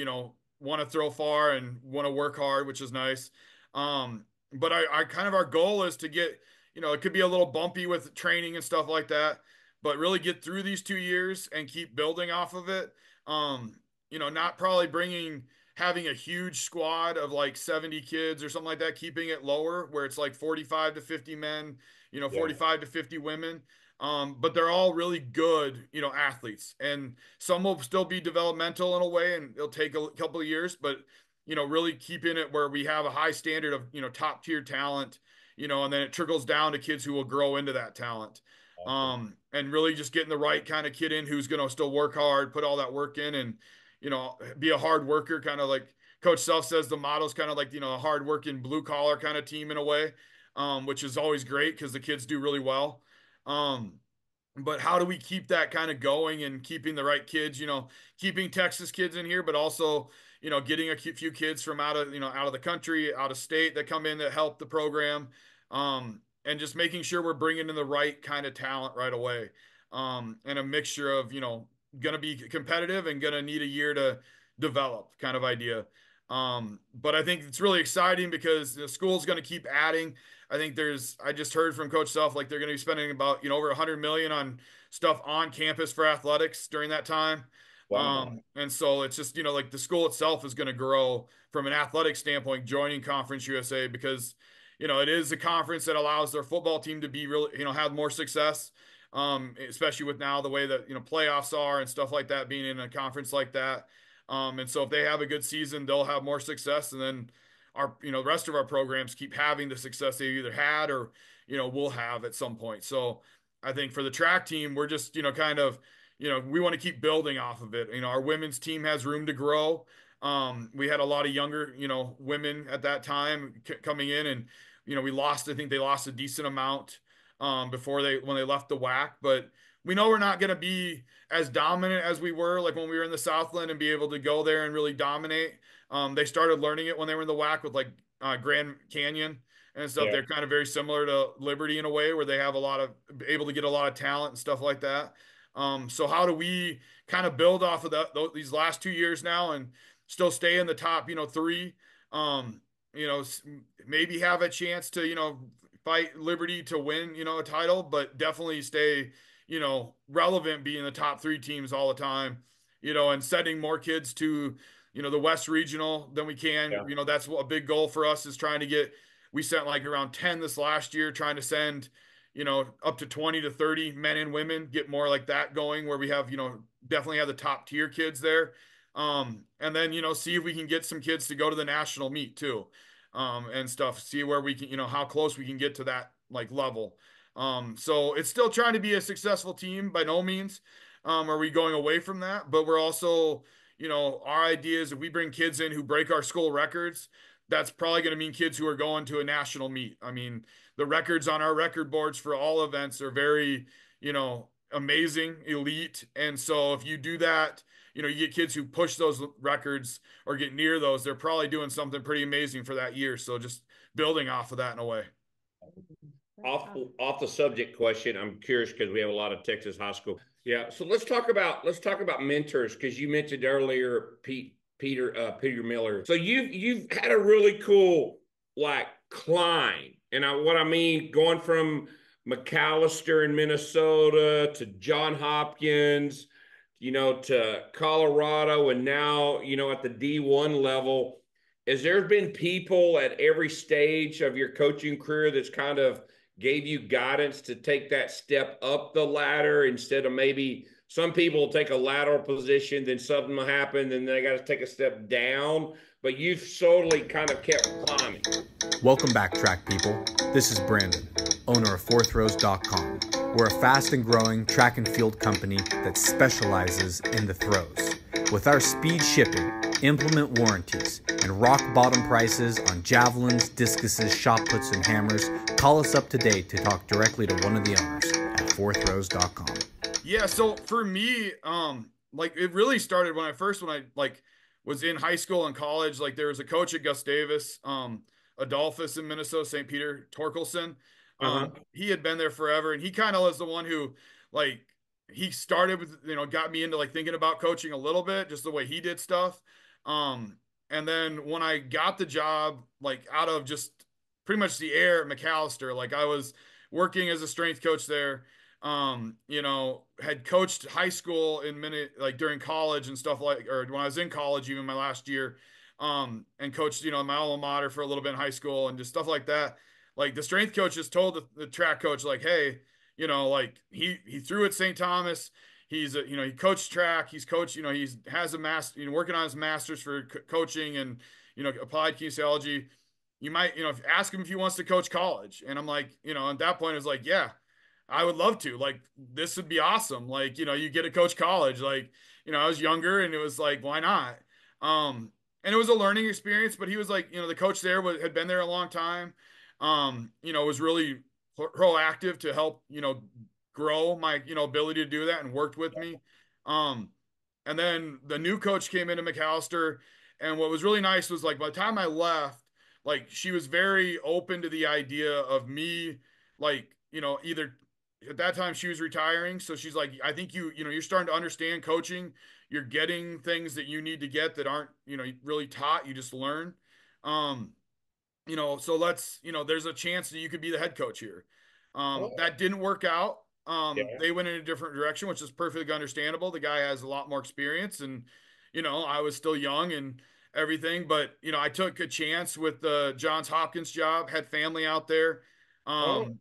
want to throw far and want to work hard, which is nice. But I kind of our goal is to get, it could be a little bumpy with training and stuff like that, but really get through these 2 years and keep building off of it. Not probably having a huge squad of like 70 kids or something like that, keeping it lower where it's like 45 to 50 men, 45 to 50 women. But they're all really good, athletes, and some will still be developmental in a way, and it'll take a couple of years, but, really keeping it where we have a high standard of, top tier talent, and then it trickles down to kids who will grow into that talent. And really just getting the right kind of kid in who's going to still work hard, put all that work in, and, be a hard worker, kind of like Coach Self says the model's kind of like, a hard working blue collar kind of team in a way, which is always great because the kids do really well. But how do we keep that kind of going and keeping the right kids, keeping Texas kids in here, but also, getting a few kids from out of the country, out of state that come in that help the program. And just making sure we're bringing in the right kind of talent right away. And a mixture of, going to be competitive and going to need a year to develop kind of idea. But I think it's really exciting because the school's going to keep adding. I think I just heard from Coach Self, like they're going to be spending about, over 100 million on stuff on campus for athletics during that time. Wow. And so it's just, like the school itself is going to grow from an athletic standpoint, joining Conference USA, because, it is a conference that allows their football team to be really, have more success. Especially with now the way that, playoffs are and stuff like that, being in a conference like that. And so if they have a good season, they'll have more success. And then our, the rest of our programs keep having the success they either had or, will have at some point. So I think for the track team, we're just, kind of, we want to keep building off of it. Our women's team has room to grow. We had a lot of younger, women at that time coming in, and, I think they lost a decent amount when they left the WAC, but we know we're not going to be as dominant as we were like when we were in the Southland and be able to go there and really dominate. They started learning it when they were in the WAC with like Grand Canyon and stuff. Yeah. They're kind of very similar to Liberty in a way where they have able to get a lot of talent and stuff like that. So how do we kind of build off of these last 2 years now and still stay in the top, 3, maybe have a chance to, fight Liberty to win, a title, but definitely stay, relevant, being the top 3 teams all the time, and sending more kids to, the West Regional than we can. Yeah. That's a big goal for us, is we sent like around 10 this last year, trying to send, up to 20 to 30 men and women, get more like that going, where we have, definitely have the top tier kids there. And then, see if we can get some kids to go to the national meet too, and stuff, see where we can, how close we can get to that like level. So it's still trying to be a successful team. By no means are we going away from that, but we're also, our idea is if we bring kids in who break our school records, that's probably going to mean kids who are going to a national meet. I mean, the records on our record boards for all events are very, amazing, elite. And so if you do that, you get kids who push those records or get near those, they're probably doing something pretty amazing for that year. So just building off of that in a way. Off the subject question, I'm curious because we have a lot of Texas high school. Yeah, so let's talk about mentors, because you mentioned earlier Peter Miller. So you've had a really cool like climb, and what I mean, going from Macalester in Minnesota to John Hopkins, to Colorado, and now, at the D1 level. Has there been people at every stage of your coaching career that's kind of gave you guidance to take that step up the ladder, instead of maybe some people take a lateral position, then something will happen, then they got to take a step down, but you've solely kind of kept climbing? Welcome back, track people. This is Brandon, owner of fourthrows.com. We're a fast and growing track and field company that specializes in the throws. With our speed shipping, implement warranties, and rock bottom prices on javelins, discuses, shot puts, and hammers, call us up today to talk directly to one of the owners at fourthrows.com. Yeah, so for me, like it really started when I was in high school and college. Like there was a coach at Gustavus, Adolphus in Minnesota, St. Peter, Torkelson. He had been there forever, and he kind of was the one who, like, he started with, got me into like thinking about coaching a little bit, just the way he did stuff. And then when I got the job, like out of just pretty much the air at Macalester, like I was working as a strength coach there, had coached high school like during college and stuff, or when I was in college, even my last year, and coached, my alma mater for a little bit in high school and just stuff like that. Like the strength coach just told the track coach, like, hey, like he threw at St. Thomas. He's he coached track. He's coached, he has a master, working on his master's for coaching and, applied kinesiology. you might, ask him if he wants to coach college. And I'm like, at that point, it's like, yeah, I would love to. Like, this would be awesome. Like, you get to coach college. Like, I was younger and it was like, why not? And it was a learning experience, but he was like, the coach there had been there a long time. Was really proactive to help, grow my, ability to do that and worked with me. Um, and then the new coach came into Macalester. And what was really nice was like by the time I left, like she was very open to the idea of me, like, either at that time she was retiring. So she's like, I think you're starting to understand coaching. You're getting things that you need to get that aren't, really taught. You just learn. Um, so there's a chance that you could be the head coach here. Oh, That didn't work out. yeah. They went in a different direction, which is perfectly understandable. The guy has a lot more experience and, I was still young and everything, but, I took a chance with the Johns Hopkins job, had family out there. Oh,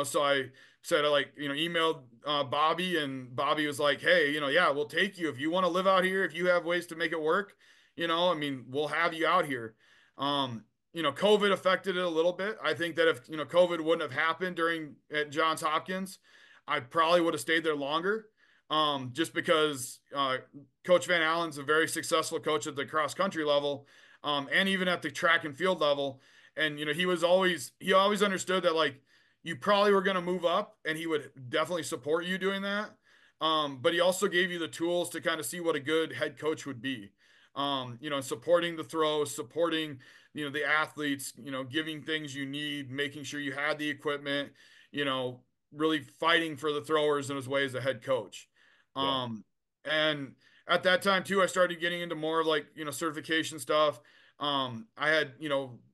So I said, emailed Bobby and Bobby was like, hey, yeah, we'll take you. If you want to live out here, if you have ways to make it work, we'll have you out here. Um, COVID affected it a little bit. I think that if, COVID wouldn't have happened at Johns Hopkins, I probably would have stayed there longer. Just because Coach Van Allen's a very successful coach at the cross country level, and even at the track and field level. And, he always understood that like you probably were going to move up and he would definitely support you doing that. But he also gave you the tools to kind of see what a good head coach would be. Supporting the throws, supporting, the athletes, giving things you need, making sure you had the equipment, really fighting for the throwers in his way as a head coach. yeah, And at that time too, I started getting into more of like, certification stuff. I had,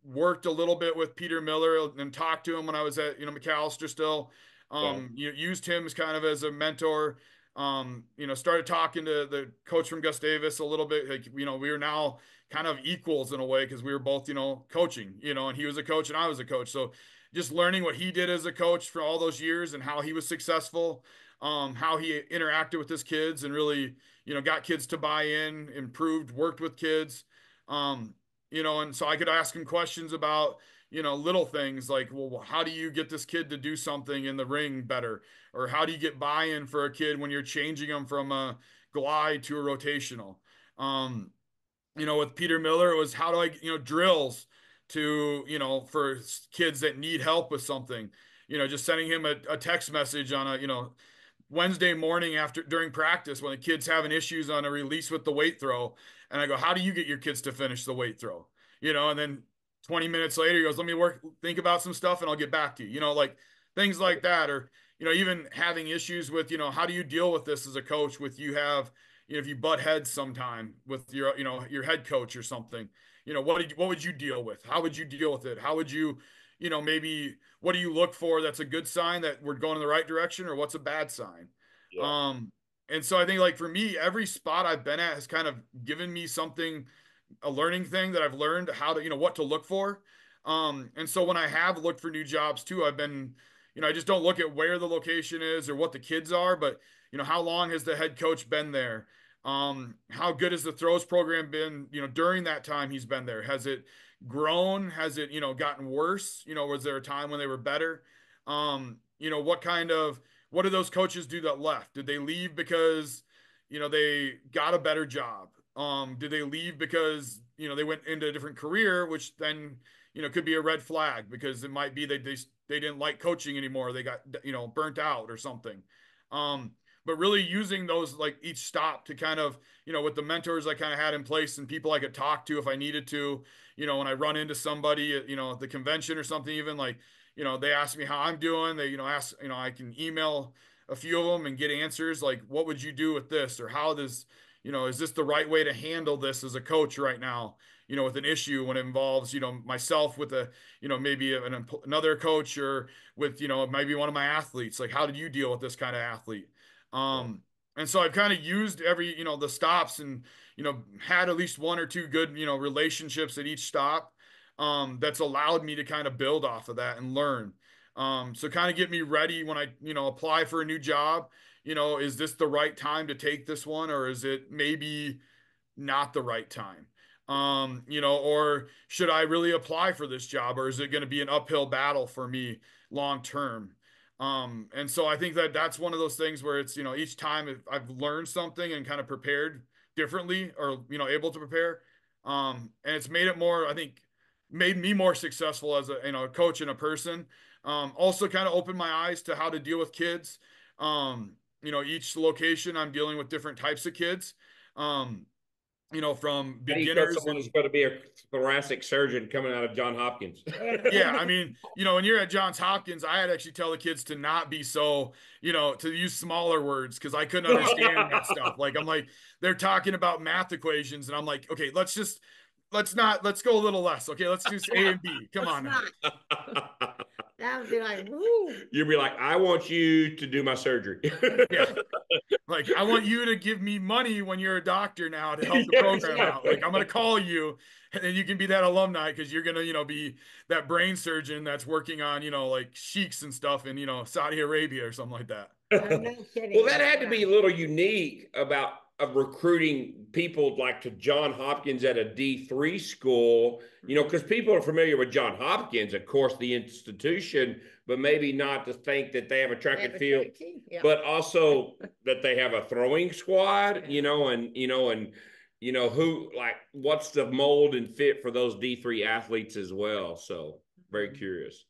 worked a little bit with Peter Miller and talked to him when I was at, Macalester still. yeah, Used him as kind of as a mentor. Started talking to the coach from Gustavus a little bit. Like, we were now kind of equals in a way because we were both, coaching, and he was a coach and I was a coach. So just learning what he did as a coach for all those years and how he was successful, how he interacted with his kids and really, got kids to buy in, improved, worked with kids. And so I could ask him questions about, little things like, well, how do you get this kid to do something in the ring better? Or how do you get buy-in for a kid when you're changing them from a glide to a rotational? With Peter Miller, it was how do I, drills to, for kids that need help with something, just sending him a text message on a, Wednesday morning during practice when the kid's having issues on a release with the weight throw. And I go, how do you get your kids to finish the weight throw? And then 20 minutes later, he goes, let me think about some stuff and I'll get back to you, like things like that. Or, even having issues with, how do you deal with this as a coach with you have, if you butt heads sometime with your, your head coach or something, what would you deal with? How would you deal with it? How would you, maybe what do you look for that's a good sign that we're going in the right direction or what's a bad sign? yeah, Um, and so I think like for me, every spot I've been at has kind of given me something, a learning thing that I've learned how to, what to look for. And so when I have looked for new jobs too, I've been, I just don't look at where the location is or what the kids are, but how long has the head coach been there? How good has the throws program been, during that time he's been there? Has it grown? Has it, gotten worse? Was there a time when they were better? What did those coaches do that left? Did they leave because, they got a better job? Did they leave because, they went into a different career, which then, could be a red flag because it might be they didn't like coaching anymore. They got, burnt out or something. But really using those like each stop to kind of, with the mentors I kind of had in place and people I could talk to if I needed to, when I run into somebody at, at the convention or something, even like, they ask me how I'm doing. They, ask, I can email a few of them and get answers like, what would you do with this? Or how does, is this the right way to handle this as a coach right now? With an issue when it involves, myself with a, maybe another coach or with, maybe one of my athletes. Like, how did you deal with this kind of athlete? yeah, And so I've kind of used every, the stops and, had at least one or two good, relationships at each stop. That's allowed me to kind of build off of that and learn. So kind of get me ready when I, apply for a new job, is this the right time to take this one or is it maybe not the right time? Or should I really apply for this job, or is it going to be an uphill battle for me long term? And so I think that that's one of those things where it's, each time I've learned something and kind of prepared differently, or, able to prepare. And it's made it more, I think, made me more successful as a coach and a person. Also kind of opened my eyes to how to deal with kids. Each location I'm dealing with different types of kids. From How do you tell beginners someone and who's going to be a thoracic surgeon coming out of John Hopkins? yeah, I mean, when you're at Johns Hopkins, I had to actually tell the kids to not be so, to use smaller words because I couldn't understand that stuff. Like, I'm like, they're talking about math equations, and I'm like, okay, let's go a little less. Okay, let's do A and B. Come on. That would be like, woo. You'd be like, I want you to do my surgery. Yeah. Like, I want you to give me money when you're a doctor now to help the program out. Like, I'm going to call you, and then you can be that alumni because you're going to, be that brain surgeon that's working on, like sheiks and stuff in, Saudi Arabia or something like that. Well, that had to be a little unique about recruiting people like to John Hopkins at a D3 school, because people are familiar with John Hopkins, of course, the institution, but maybe not to think that they have a track and field, but also that they have a throwing squad, and who, like, what's the mold and fit for those D3 athletes as well. So very curious.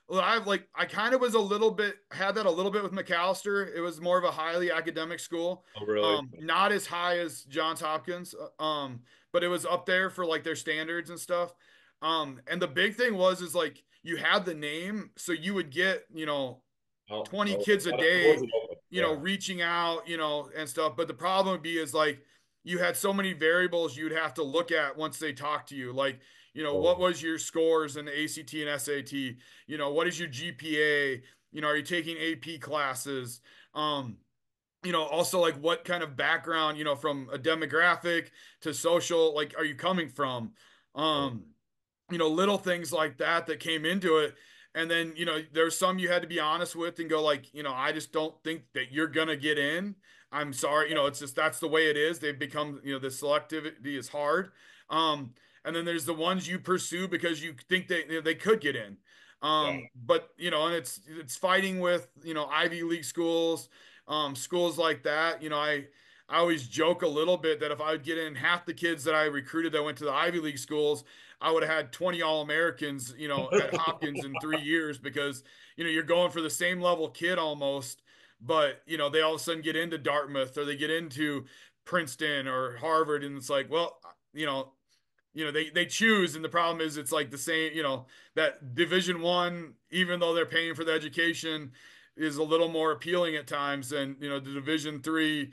Well, I kind of was had that a little bit with Macalester. It was more of a highly academic school. Oh, really? Not as high as Johns Hopkins. But it was up there for like their standards and stuff. And the big thing is like you had the name, so you would get, 20 kids a day, reaching out, and stuff. But the problem would be is like you had so many variables you'd have to look at once they talk to you. Like, what was your scores in the ACT and SAT? What is your GPA? Are you taking AP classes? Also like what kind of background, from a demographic to social, like, are you coming from? Little things like that came into it. And then, there's some you had to be honest with and go like, I just don't think that you're going to get in. I'm sorry. It's just, that's the way it is. They've become, the selectivity is hard. And then there's the ones you pursue because you think they could get in. But, and it's fighting with, Ivy League schools, schools like that. I always joke a little bit that if I would get in half the kids that I recruited that went to the Ivy League schools, I would have had 20 All-Americans, at Hopkins in 3 years because, you're going for the same level kid almost, but, they all of a sudden get into Dartmouth or they get into Princeton or Harvard. And it's like, well, they choose, and the problem is it's like the same, that Division I, even though they're paying for the education, is a little more appealing at times than, the Division III,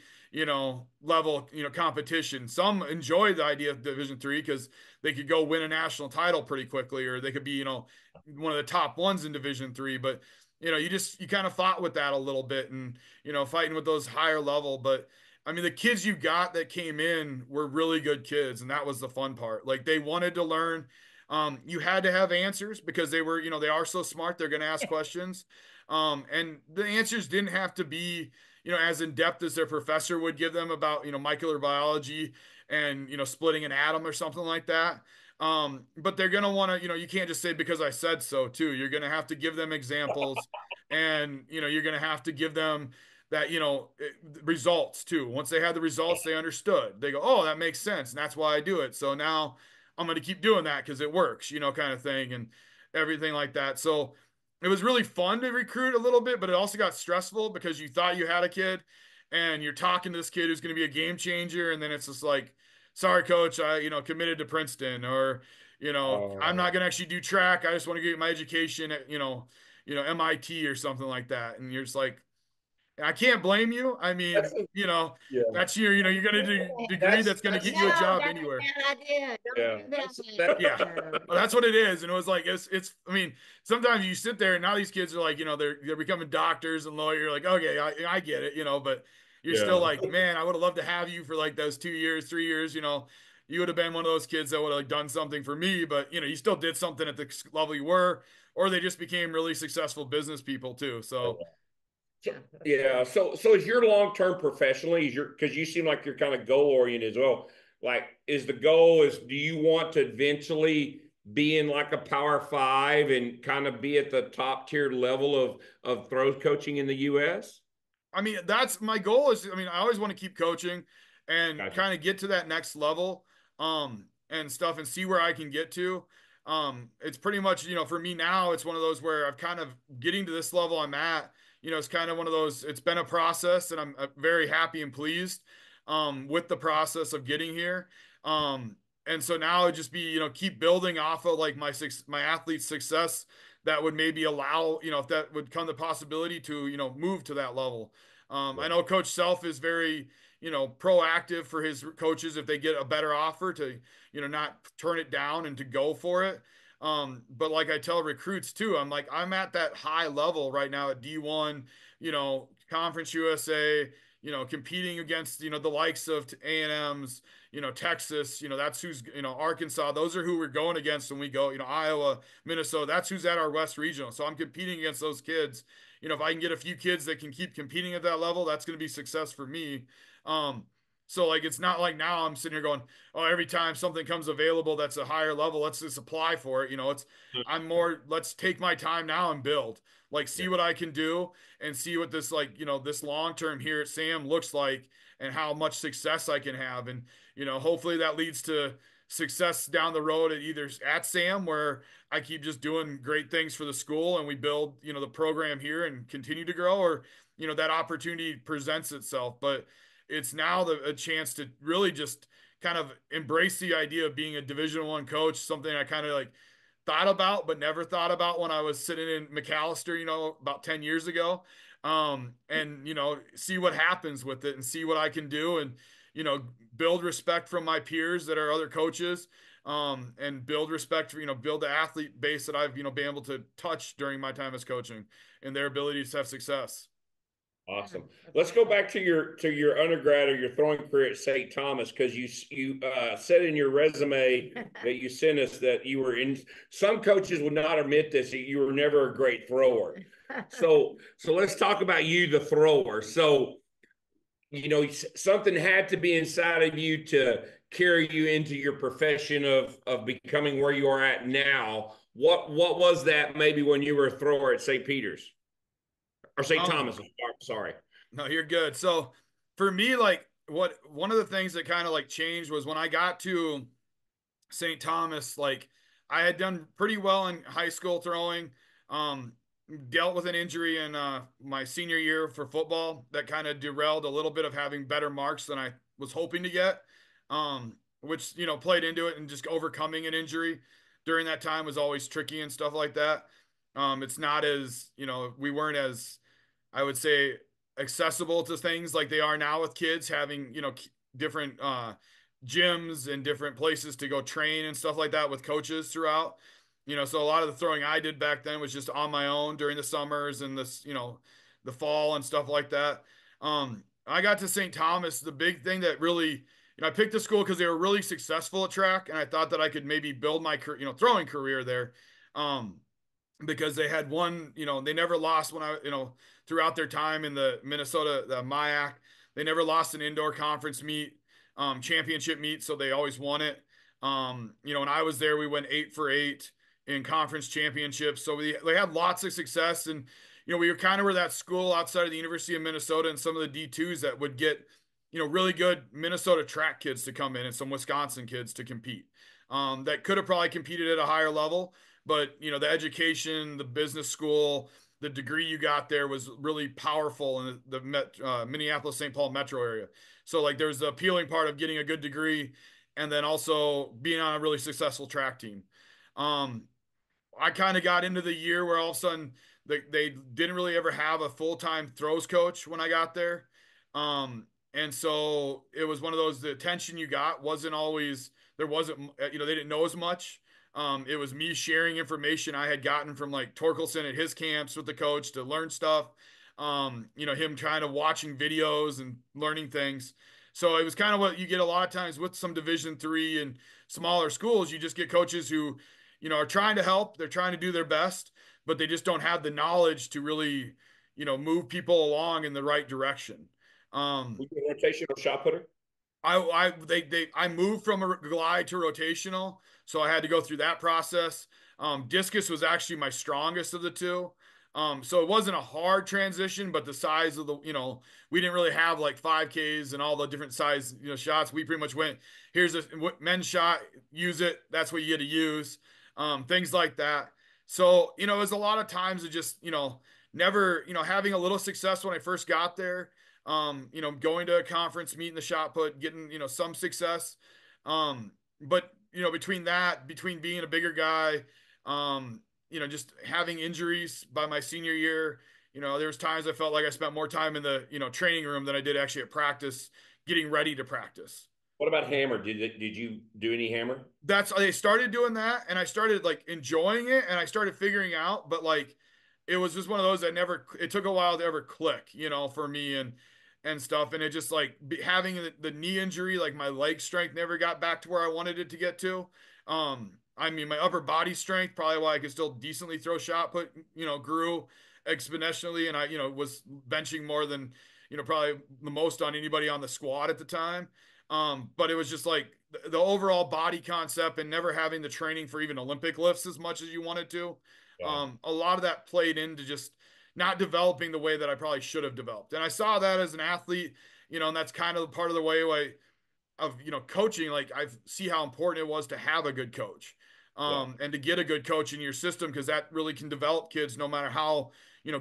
level, competition. Some enjoy the idea of Division III because they could go win a national title pretty quickly, or they could be, one of the top ones in Division III. But, you kind of fought with that a little bit and, fighting with those higher level. But I mean, the kids you got that came in were really good kids, and that was the fun part. Like, they wanted to learn. You had to have answers because they were, they are so smart. They're going to ask questions. And the answers didn't have to be, as in depth as their professor would give them about, molecular biology and, splitting an atom or something like that. But they're going to want to, you can't just say because I said so too. You're going to have to give them examples and, you're going to have to give them that, results too. Once they had the results, they understood. They go, oh, that makes sense. And that's why I do it. So now I'm going to keep doing that because it works, kind of thing and everything like that. So it was really fun to recruit a little bit, but it also got stressful because you thought you had a kid and you're talking to this kid who's going to be a game changer. And then it's just like, sorry, coach, I, committed to Princeton, or, I'm not going to actually do track. I just want to get my education at, MIT or something like that. And you're just like, I can't blame you. I mean, that's your, you're going to do a degree that's going to get you a job anywhere. Well, that's what it is. And it was like, I mean, sometimes you sit there and now these kids are like, they're becoming doctors and lawyers. You're like, okay, I get it, but you're still like, man, I would have loved to have you for like those 2 years, 3 years, you would have been one of those kids that would have like done something for me, but you still did something at the level you were, or they just became really successful business people too. So. Yeah. So is your long-term professionally, because you seem like you're kind of goal-oriented as well. like, is the goal is, do you want to eventually be in like a Power Five and kind of be at the top tier level of throws coaching in the U.S.? I mean, that's my goal is, I mean, I always want to keep coaching and Gotcha. kind of get to that next level, and stuff and see where I can get to. It's pretty much, for me now, it's one of those where I've kind of getting to this level I'm at, it's kind of one of those, it's been a process and I'm very happy and pleased, with the process of getting here. And so now it just be, keep building off of like my athlete's success that would maybe allow, if that would come the possibility to, move to that level. I know Coach Self is very, proactive for his coaches if they get a better offer to, not turn it down and to go for it. But like I tell recruits too, I'm like, I'm at that high level right now at D1, Conference USA, competing against, the likes of A&Ms, Texas, that's who's, Arkansas, those are who we're going against when we go, Iowa, Minnesota, that's who's at our West Regional. So I'm competing against those kids. If I can get a few kids that can keep competing at that level, that's going to be success for me. So like, it's not like now I'm sitting here going, oh, every time something comes available that's a higher level, let's just apply for it. I'm more, let's take my time now and build, like, see what I can do and see what this, like, this long term here at Sam looks like and how much success I can have. And, hopefully that leads to success down the road at either at Sam, where I keep just doing great things for the school and we build, the program here and continue to grow, or, that opportunity presents itself. But it's now a chance to really just kind of embrace the idea of being a Division I coach, something I kind of like thought about, but never thought about when I was sitting in Macalester, about 10 years ago. And, see what happens with it and see what I can do and, build respect from my peers that are other coaches, and build respect for, build the athlete base that I've, been able to touch during my time as coaching and their ability to have success. Awesome. Let's go back to your undergrad or your throwing career at St. Thomas, because you said in your resume that you sent us that you were in. Some coaches would not admit this, that you were never a great thrower. So let's talk about you, the thrower. So something had to be inside of you to carry you into your profession of becoming where you are at now. What was that maybe when you were a thrower at St. Peter's? Or St. Thomas, sorry. No, you're good. So for me, like one of the things that kind of like changed was when I got to St. Thomas, like I had done pretty well in high school throwing, dealt with an injury in my senior year for football that kind of derailed a little bit of having better marks than I was hoping to get, which, played into it, and just overcoming an injury during that time was always tricky and stuff like that. It's not as, we weren't as, I would say, accessible to things like they are now with kids having, different gyms and different places to go train and stuff like that with coaches throughout. So a lot of the throwing I did back then was just on my own during the summers and this, the fall and stuff like that. I got to St. Thomas. The big thing that really, I picked the school because they were really successful at track, and I thought that I could maybe build my, throwing career there. Because they had one, they never lost when I, throughout their time in the Minnesota, the MIAC, they never lost an indoor conference meet, championship meet. So they always won it. When I was there, we went 8 for 8 in conference championships. So they had lots of success. And, we were kind of were that school outside of the University of Minnesota and some of the D2s that would get, really good Minnesota track kids to come in and some Wisconsin kids to compete, that could have probably competed at a higher level. But, the education, the business school, the degree you got there was really powerful in the Minneapolis, St. Paul metro area. So like there's the appealing part of getting a good degree and then also being on a really successful track team. I kind of got into the year where all of a sudden they didn't really ever have a full-time throws coach when I got there. And so it was one of those, the attention you got wasn't always, there wasn't, they didn't know as much. It was me sharing information I had gotten from like Torkelson at his camps with the coach to learn stuff. Him kind of watching videos and learning things. So it was kind of what you get a lot of times with some Division III and smaller schools. You just get coaches who, are trying to help. They're trying to do their best, but they just don't have the knowledge to really, move people along in the right direction. Were you a rotational shot putter? I moved from a glide to rotational, so I had to go through that process. Discus was actually my strongest of the two. So it wasn't a hard transition, but the size of the, we didn't really have like 5Ks and all the different size, shots. We pretty much went, here's a men's shot, use it. That's what you get to use. Things like that. So, it was a lot of times of just, never, having a little success when I first got there. Going to a conference, meeting the shot put, getting, some success. But, between being a bigger guy, just having injuries by my senior year, there was times I felt like I spent more time in the, training room than I did actually at practice, getting ready to practice. What about hammer? Did you do any hammer? I started doing that, and I started like enjoying it, and I started figuring out, but like, it was just one of those that it took a while to ever click, for me and stuff. And it just like having the knee injury, like my leg strength never got back to where I wanted it to get to. I mean, my upper body strength, probably why I could still decently throw shot put, grew exponentially. And I, was benching more than, probably the most on anybody on the squad at the time. But it was just like the overall body concept and never having the training for even Olympic lifts as much as you wanted to. Yeah. A lot of that played into just not developing the way that I probably should have developed. And I saw that as an athlete, and that's kind of part of the way of, coaching. Like I see how important it was to have a good coach, and to get a good coach in your system, because that really can develop kids no matter how,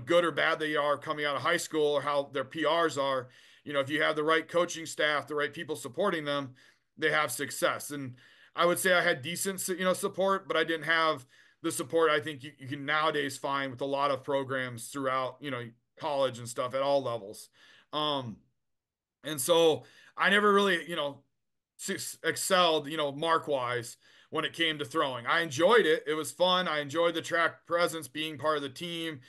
good or bad they are coming out of high school or how their PRs are. If you have the right coaching staff, the right people supporting them, they have success. And I would say I had decent, support, but I didn't have the support I think you can nowadays find with a lot of programs throughout, college and stuff at all levels. And so I never really, excelled, mark wise when it came to throwing. I enjoyed it. It was fun. I enjoyed the track presence, being part of the team,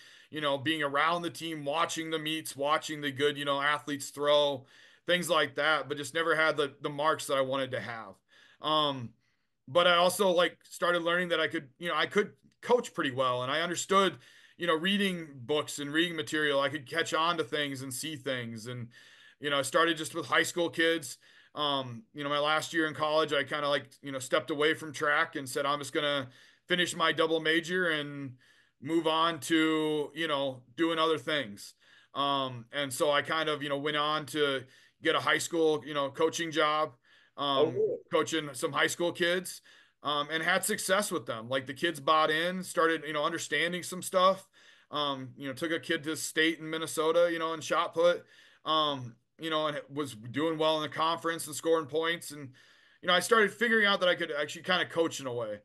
being around the team, watching the meets, watching the good, athletes throw, things like that, but just never had the marks that I wanted to have. But I also like started learning that I could coach pretty well, and I understood, reading books and reading material. I could catch on to things and see things. And, I started just with high school kids. My last year in college, I kind of like, stepped away from track and said, I'm just going to finish my double major and move on to, doing other things. And so I kind of, went on to get a high school, coaching job, Really? coaching some high school kids, and had success with them. Like the kids bought in, started, understanding some stuff. Took a kid to state in Minnesota, in shot put, and it was doing well in the conference and scoring points. And, I started figuring out that I could actually kind of coach in a way.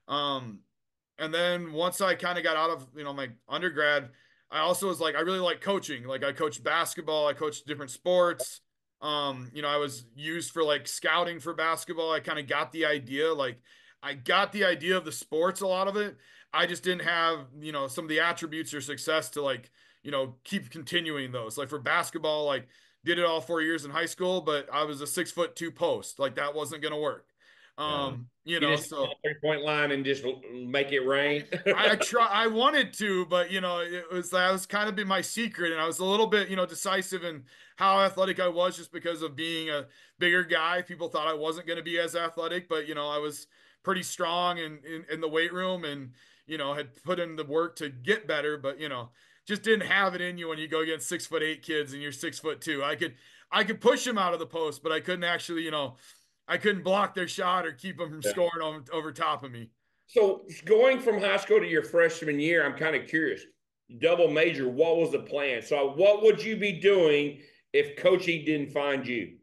And then once I kind of got out of, my undergrad, I also was like, I really like coaching. Like I coached basketball, I coached different sports. I was used for like scouting for basketball. I kind of got the idea, like I got the idea of the sports, a lot of it. I just didn't have, some of the attributes or success to like, keep continuing those. Like for basketball, like did it all 4 years in high school, but I was a 6'2" post. Like that wasn't going to work. Yeah. You just So 3-point line and just make it rain. I wanted to, but that was kind of been my secret. And I was a little bit, decisive in how athletic I was, just because of being a bigger guy. People thought I wasn't going to be as athletic, but, I was pretty strong in the weight room, and, had put in the work to get better, but, just didn't have it in you when you go against 6'8" kids and you're 6'2". I could push them out of the post, but I couldn't actually, I couldn't block their shot or keep them from scoring over top of me. So going from high school to your freshman year, I'm kind of curious. Double major, what was the plan? So what would you be doing if coaching didn't find you?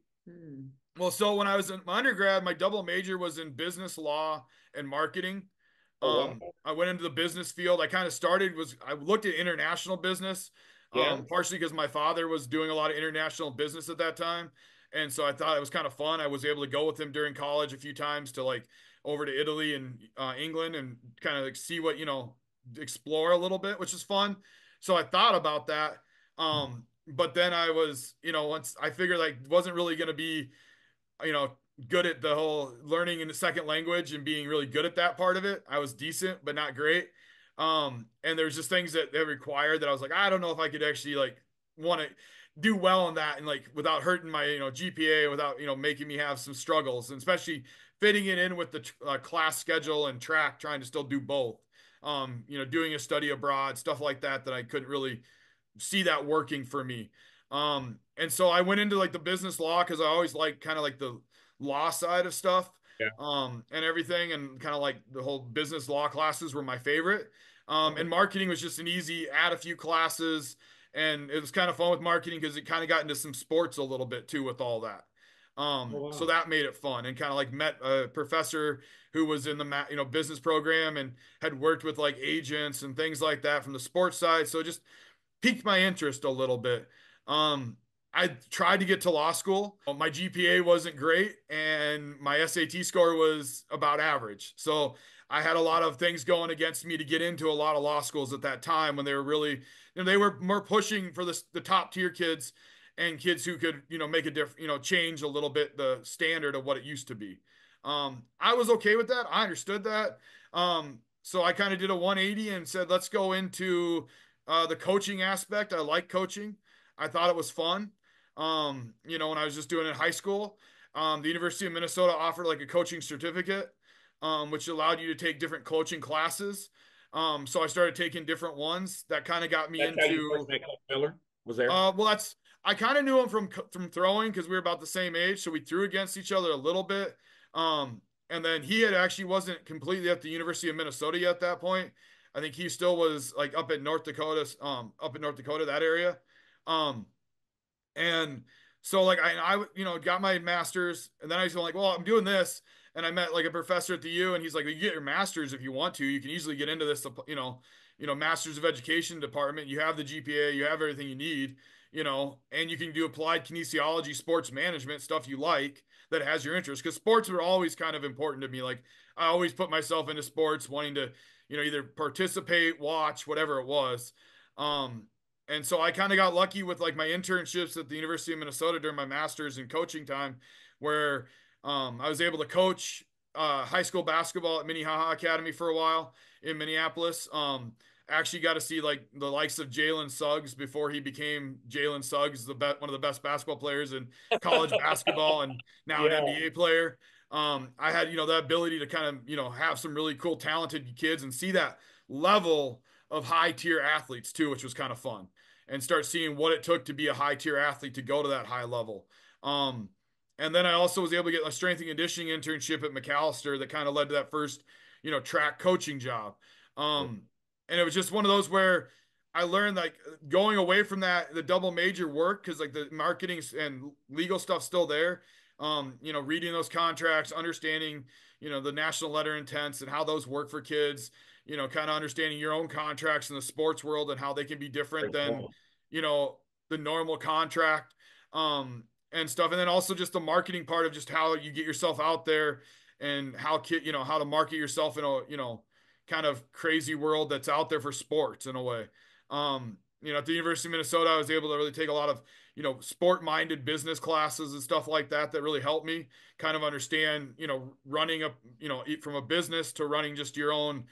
Well, so when I was in my undergrad, my double major was in business law and marketing. Oh, wow. I went into the business field. I looked at international business, Yeah. partially because my father was doing a lot of international business at that time. And so I thought it was kind of fun. I was able to go with him during college a few times to like over to Italy and England, and kind of like see what, explore a little bit, which is fun. So I thought about that. But then I was, once I figured like wasn't really going to be, you know, good at the whole learning in the second language and being really good at that part of it. I was decent, but not great. And there's just things that required that I was like, I don't know if I could actually like want to do well in that, and like without hurting my, GPA, without, making me have some struggles, and especially fitting it in with the class schedule and track, trying to still do both. Doing a study abroad, stuff like that, that I couldn't really see that working for me. And so I went into like the business law because I always like kind of like the law side of stuff, Yeah. and everything, and kind of like the whole business law classes were my favorite. And marketing was just an easy add a few classes, and it was kind of fun with marketing because it kind of got into some sports a little bit too with all that. So that made it fun, and kind of like met a professor who was in the business program and had worked with like agents and things like that from the sports side. So it just piqued my interest a little bit. I tried to get to law school. My GPA wasn't great, and my SAT score was about average. So I had a lot of things going against me to get into a lot of law schools at that time, when they were really, they were more pushing for the top tier kids and kids who could, make a different, change a little bit the standard of what it used to be. I was okay with that. I understood that. So I kind of did a 180 and said, let's go into the coaching aspect. I like coaching. I thought it was fun. When I was just doing it in high school, the University of Minnesota offered like a coaching certificate, which allowed you to take different coaching classes. So I started taking different ones. That kind of got me That's into. How you first met Coach Miller was there? Well, I kind of knew him from throwing because we were about the same age, so we threw against each other a little bit. And then he had actually wasn't completely at the University of Minnesota yet at that point. I think he still was like up in North Dakota, that area. And so like I got my master's, and then I was like, well, I'm doing this. And I met like a professor at the U, and he's like, well, you get your master's if you want to. You can easily get into this, master's of education department. You have the GPA, you have everything you need, and you can do applied kinesiology, sports management, stuff you like that has your interest. Because sports were always kind of important to me. Like I always put myself into sports, wanting to, either participate, watch, whatever it was. And so I kind of got lucky with like my internships at the University of Minnesota during my master's in coaching time, where I was able to coach high school basketball at Minnehaha Academy for a while in Minneapolis. Actually got to see like the likes of Jalen Suggs before he became Jalen Suggs, one of the best basketball players in college basketball, and now an NBA player. I had, the ability to kind of, have some really cool, talented kids and see that level of high tier athletes too, which was kind of fun, and start seeing what it took to be a high tier athlete to go to that high level. And then I also was able to get a strength and conditioning internship at Macalester that kind of led to that first, track coaching job. And it was just one of those where I learned like going away from the double major work, because like the marketing and legal stuff's still there. Reading those contracts, understanding, the national letter intents and how those work for kids, kind of understanding your own contracts in the sports world and how they can be different than, the normal contract, and stuff. And then also just the marketing part of just how you get yourself out there, and how to market yourself in a, kind of crazy world that's out there for sports in a way. At the University of Minnesota, I was able to really take a lot of, sport-minded business classes and stuff like that really helped me kind of understand, running up, from a business to running just your own,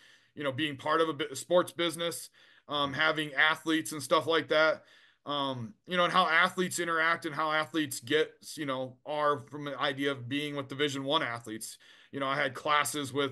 being part of a sports business, having athletes and stuff like that, and how athletes interact and how athletes are from an idea of being with Division I athletes. I had classes with,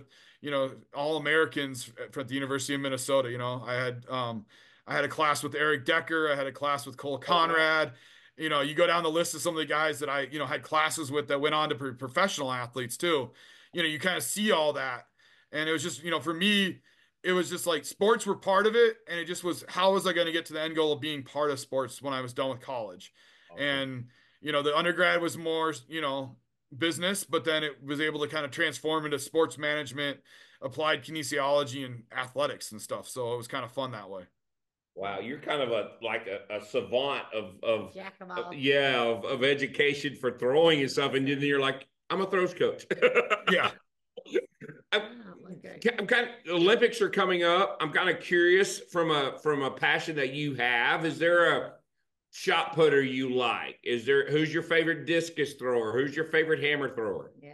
all Americans at the University of Minnesota. I had a class with Eric Decker. I had a class with Cole Conrad. You go down the list of some of the guys that I, had classes with that went on to professional athletes too. You kind of see all that. And it was just, for me, it was just like sports were part of it. And it just was, how was I going to get to the end goal of being part of sports when I was done with college? Okay. And, the undergrad was more, business, but then it was able to kind of transform into sports management, applied kinesiology, and athletics and stuff. So it was kind of fun that way. Wow, you're kind of a savant of Jack of all. Of education for throwing and stuff, and then you're like, I'm a throws coach. Yeah. I'm kind of, Olympics are coming up. I'm kind of curious from a passion that you have. Is there a shot putter you like? Who's your favorite discus thrower? Who's your favorite hammer thrower? Yeah.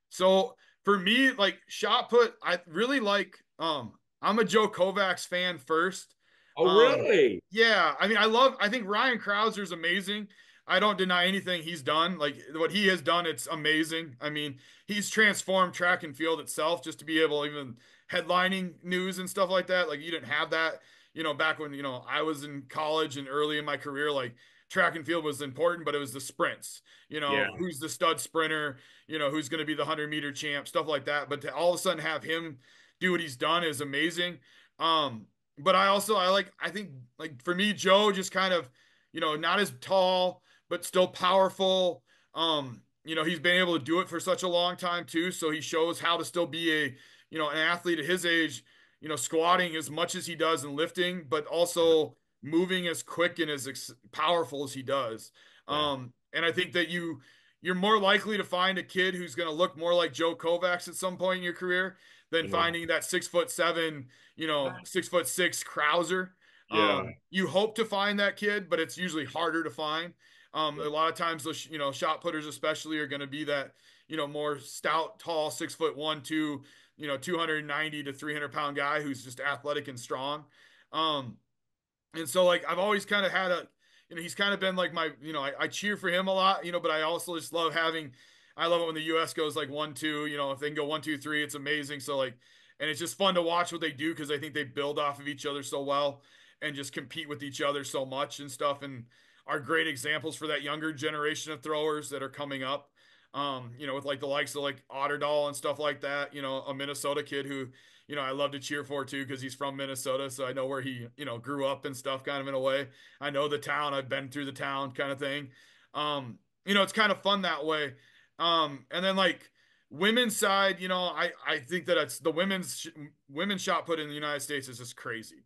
So for me, like shot put, I really like, I'm a Joe Kovacs fan first. Oh, really? Yeah, I mean, I think Ryan Krauser's amazing. I don't deny anything he's done. Like what he has done, it's amazing. I mean, he's transformed track and field itself just to be able even headlining news and stuff like that. Like you didn't have that, back when, I was in college and early in my career, like track and field was important, but it was the sprints, Yeah. who's the stud sprinter, who's going to be the 100-meter champ, stuff like that. But to all of a sudden have him do what he's done is amazing. But I think like for me, Joe just kind of, not as tall, but still powerful. He's been able to do it for such a long time too. So he shows how to still be an athlete at his age, squatting as much as he does and lifting, but also moving as quick and as powerful as he does. Yeah. And I think that you're more likely to find a kid who's going to look more like Joe Kovacs at some point in your career than Yeah. finding that 6'7", 6'6" Krauser. Yeah. You hope to find that kid, but it's usually harder to find. A lot of times those, shot putters especially are going to be that, more stout, tall, 6'1", 2, 290 to 300 pound guy who's just athletic and strong. And so like, I've always kind of had he's kind of been like my, I cheer for him a lot, but I also just I love it when the U.S. goes like 1-2, if they can go 1-2-3, it's amazing. So like, and it's just fun to watch what they do because I think they build off of each other so well and just compete with each other so much and stuff, and are great examples for that younger generation of throwers that are coming up. With like the likes of like Otterdahl and stuff like that, a Minnesota kid who, I love to cheer for too because he's from Minnesota. So I know where he, grew up and stuff kind of in a way. I know the town, I've been through the town kind of thing. It's kind of fun that way. And then like women's side, I think that it's the women's shot put in the United States is just crazy.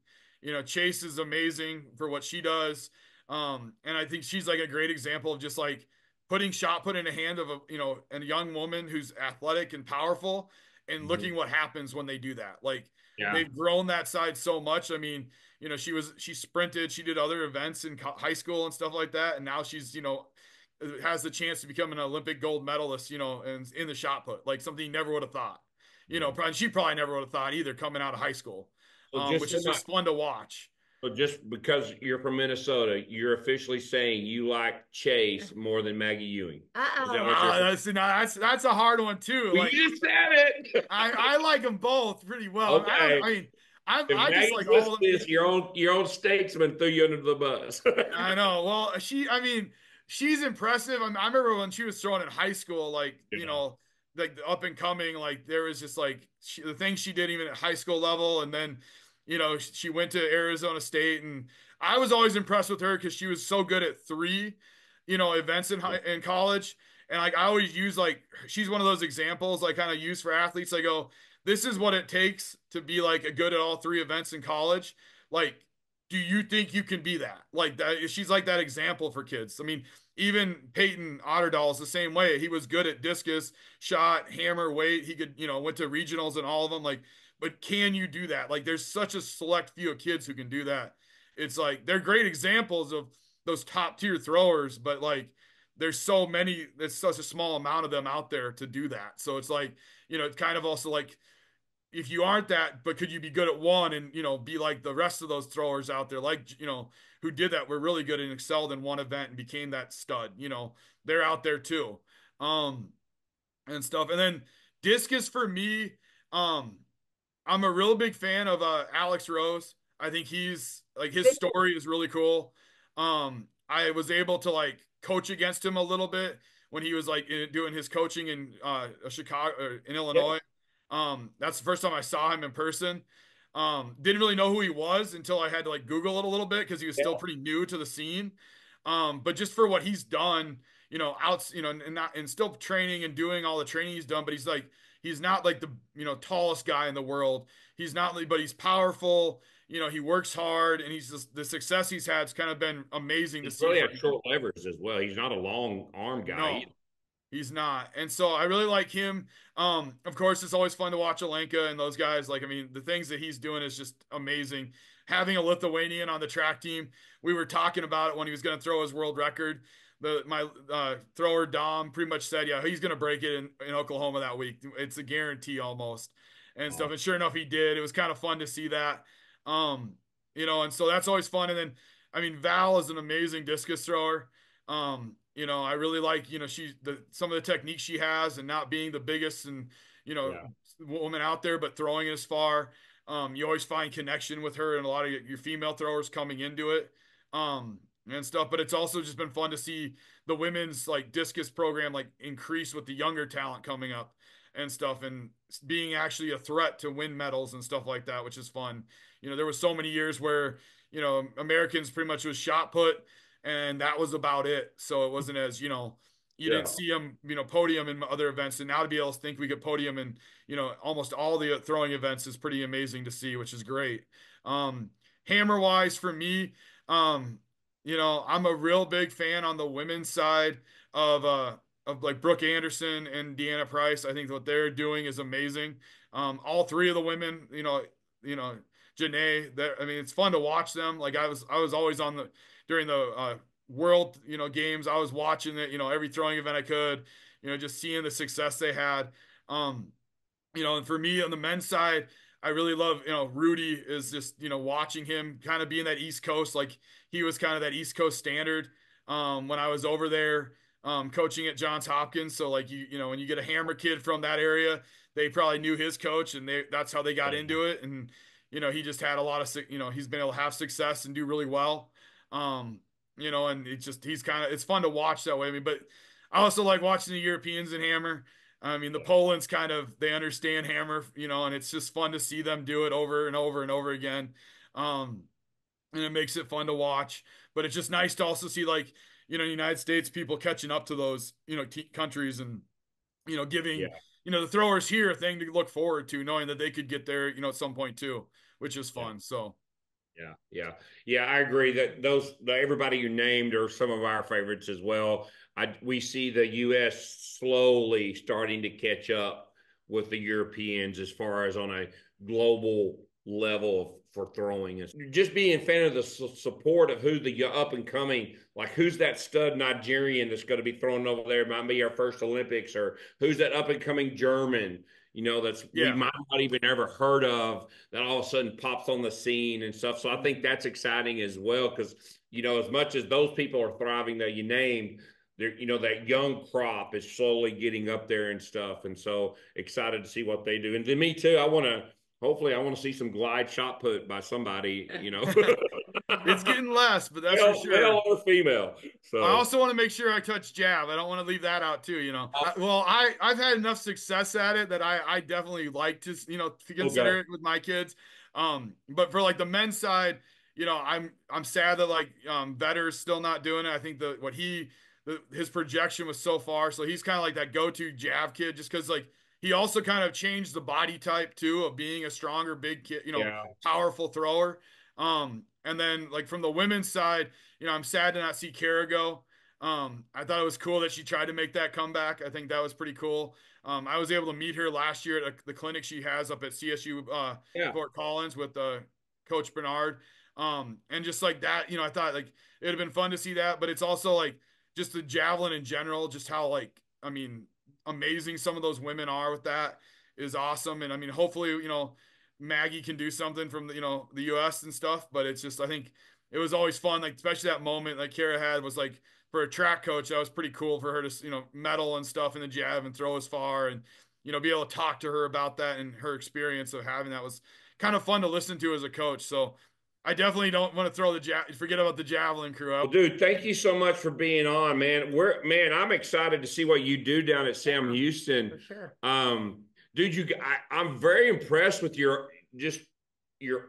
Chase is amazing for what she does. And I think she's like a great example of just like putting shot put in the hand of a young woman who's athletic and powerful and looking what happens when they do that. Like Yeah. they've grown that side so much. I mean, she sprinted, she did other events in high school and stuff like that. And now she's, has the chance to become an Olympic gold medalist, and in the shot put, like something you never would have thought, she probably never would have thought either coming out of high school, which is just fun to watch. So just because you're from Minnesota, you're officially saying you like Chase more than Maggie Ewing. That's a hard one too. Well, like, you said it. I like them both pretty well. Okay. I just like all of this. Your own statesman threw you under the bus. I know. Well, she's impressive. I remember when she was throwing in high school, like, like the up and coming, like there was just like the things she did even at high school level. And then, she went to Arizona State, and I was always impressed with her because she was so good at three, events in college. And like, I always use like, she's one of those examples I kind of use for athletes. I go, this is what it takes to be like a good at all three events in college. Like, do you think you can be that? Like that, she's like that example for kids. I mean, even Peyton Otterdahl is the same way. He was good at discus, shot, hammer, weight. He could, went to regionals and all of them. Like, but can you do that? Like, there's such a select few of kids who can do that. It's like, they're great examples of those top tier throwers, but like, there's so many, there's such a small amount of them out there to do that. So it's like, it's kind of also like, if you aren't that, but could you be good at one and, be like the rest of those throwers out there, like, who did that, were really good and excelled in one event and became that stud, they're out there too. And stuff. And then discus for me, I'm a real big fan of Alex Rose. I think he's like, his story is really cool. I was able to like coach against him a little bit when he was like doing his coaching in Chicago or in Illinois. That's the first time I saw him in person. Didn't really know who he was until I had to like Google it a little bit because he was still pretty new to the scene. But just for what he's done, and still training and doing all the training he's done, but he's not like the, tallest guy in the world. He's not, but he's powerful. He works hard, and he's just, the success he's had has kind of been amazing to see. Really have short levers as well. He's not a long arm guy. No, he's not. And so I really like him. Of course, it's always fun to watch Alenka and those guys. Like, I mean, the things that he's doing is just amazing. Having a Lithuanian on the track team, we were talking about it when he was going to throw his world record. My thrower Dom pretty much said, yeah, he's going to break it in Oklahoma that week. It's a guarantee almost, and stuff. And sure enough, he did. It was kind of fun to see that. and so that's always fun. And then, I mean, Val is an amazing discus thrower. I really like, some of the techniques she has and not being the biggest and, Yeah. woman out there, but throwing it as far. You always find connection with her and a lot of your female throwers coming into it. And stuff, but it's also just been fun to see the women's like discus program like increase with the younger talent coming up and stuff, and being actually a threat to win medals and stuff like that, which is fun. There was so many years where, Americans pretty much was shot put and that was about it. So it wasn't as, you Yeah. didn't see them, podium in other events. And now to be able to think we could podium in, almost all the throwing events is pretty amazing to see, which is great. Hammer wise for me, I'm a real big fan on the women's side of like Brooke Anderson and Deanna Price. I think what they're doing is amazing. All three of the women, Janae, I mean, it's fun to watch them. Like I was always during the world, games. I was watching it, every throwing event I could, just seeing the success they had. And for me on the men's side, I really love, Rudy is just, watching him kind of being that East Coast, like he was kind of that East Coast standard when I was over there coaching at Johns Hopkins. So like, when you get a Hammer kid from that area, they probably knew his coach and that's how they got into it. And, he just had a lot of, he's been able to have success and do really well. And it's fun to watch that way. I mean, but I also like watching the Europeans in Hammer. I mean, the Poland's they understand Hammer, and it's just fun to see them do it over and over and over again. And it makes it fun to watch, but it's just nice to also see like, United States people catching up to those, countries and, giving, the throwers here a thing to look forward to, knowing that they could get there, at some point too, which is fun. So. Yeah. I agree that everybody you named are some of our favorites as well. We see the U.S. slowly starting to catch up with the Europeans as far as on a global level for throwing. Just being a fan of the support of who the up and coming, like who's that stud Nigerian that's going to be thrown over there, might be our first Olympics, or who's that up and coming German, we might not even ever heard of, that all of a sudden pops on the scene and stuff. So I think that's exciting as well, because, as much as those people are thriving that you named, that young crop is slowly getting up there and stuff. And so excited to see what they do. And to me too, hopefully I want to see some glide shot put by somebody, It's getting less, but that's for sure. Male or female. So I also want to make sure I touch jab. I don't want to leave that out too, I've had enough success at it that I definitely like to, to consider it with my kids. But for like the men's side, I'm sad that like Vetter's still not doing it. I think his projection was so far. So he's kind of like that go-to jab kid, just because like he also kind of changed the body type too of being a stronger, big kid, powerful thrower. And then like from the women's side, I'm sad to not see Kara go. I thought it was cool that she tried to make that comeback. I think that was pretty cool. I was able to meet her last year at the clinic she has up at CSU Fort Collins with Coach Bernard. And just like that, I thought like it'd have been fun to see that, but it's also like just the javelin in general, just how like, I mean, amazing some of those women are with that is awesome. And I mean, hopefully, Maggie can do something from the US and stuff, but it's just, I think it was always fun. Like, especially that moment like Kara had was like, for a track coach, that was pretty cool for her to, medal and stuff in the jab and throw as far and, be able to talk to her about that, and her experience of having that was kind of fun to listen to as a coach. So I definitely don't want to forget about the javelin crew. Well, dude, thank you so much for being on, man. I'm excited to see what you do down at Sam Houston. For sure. Dude, I'm very impressed with your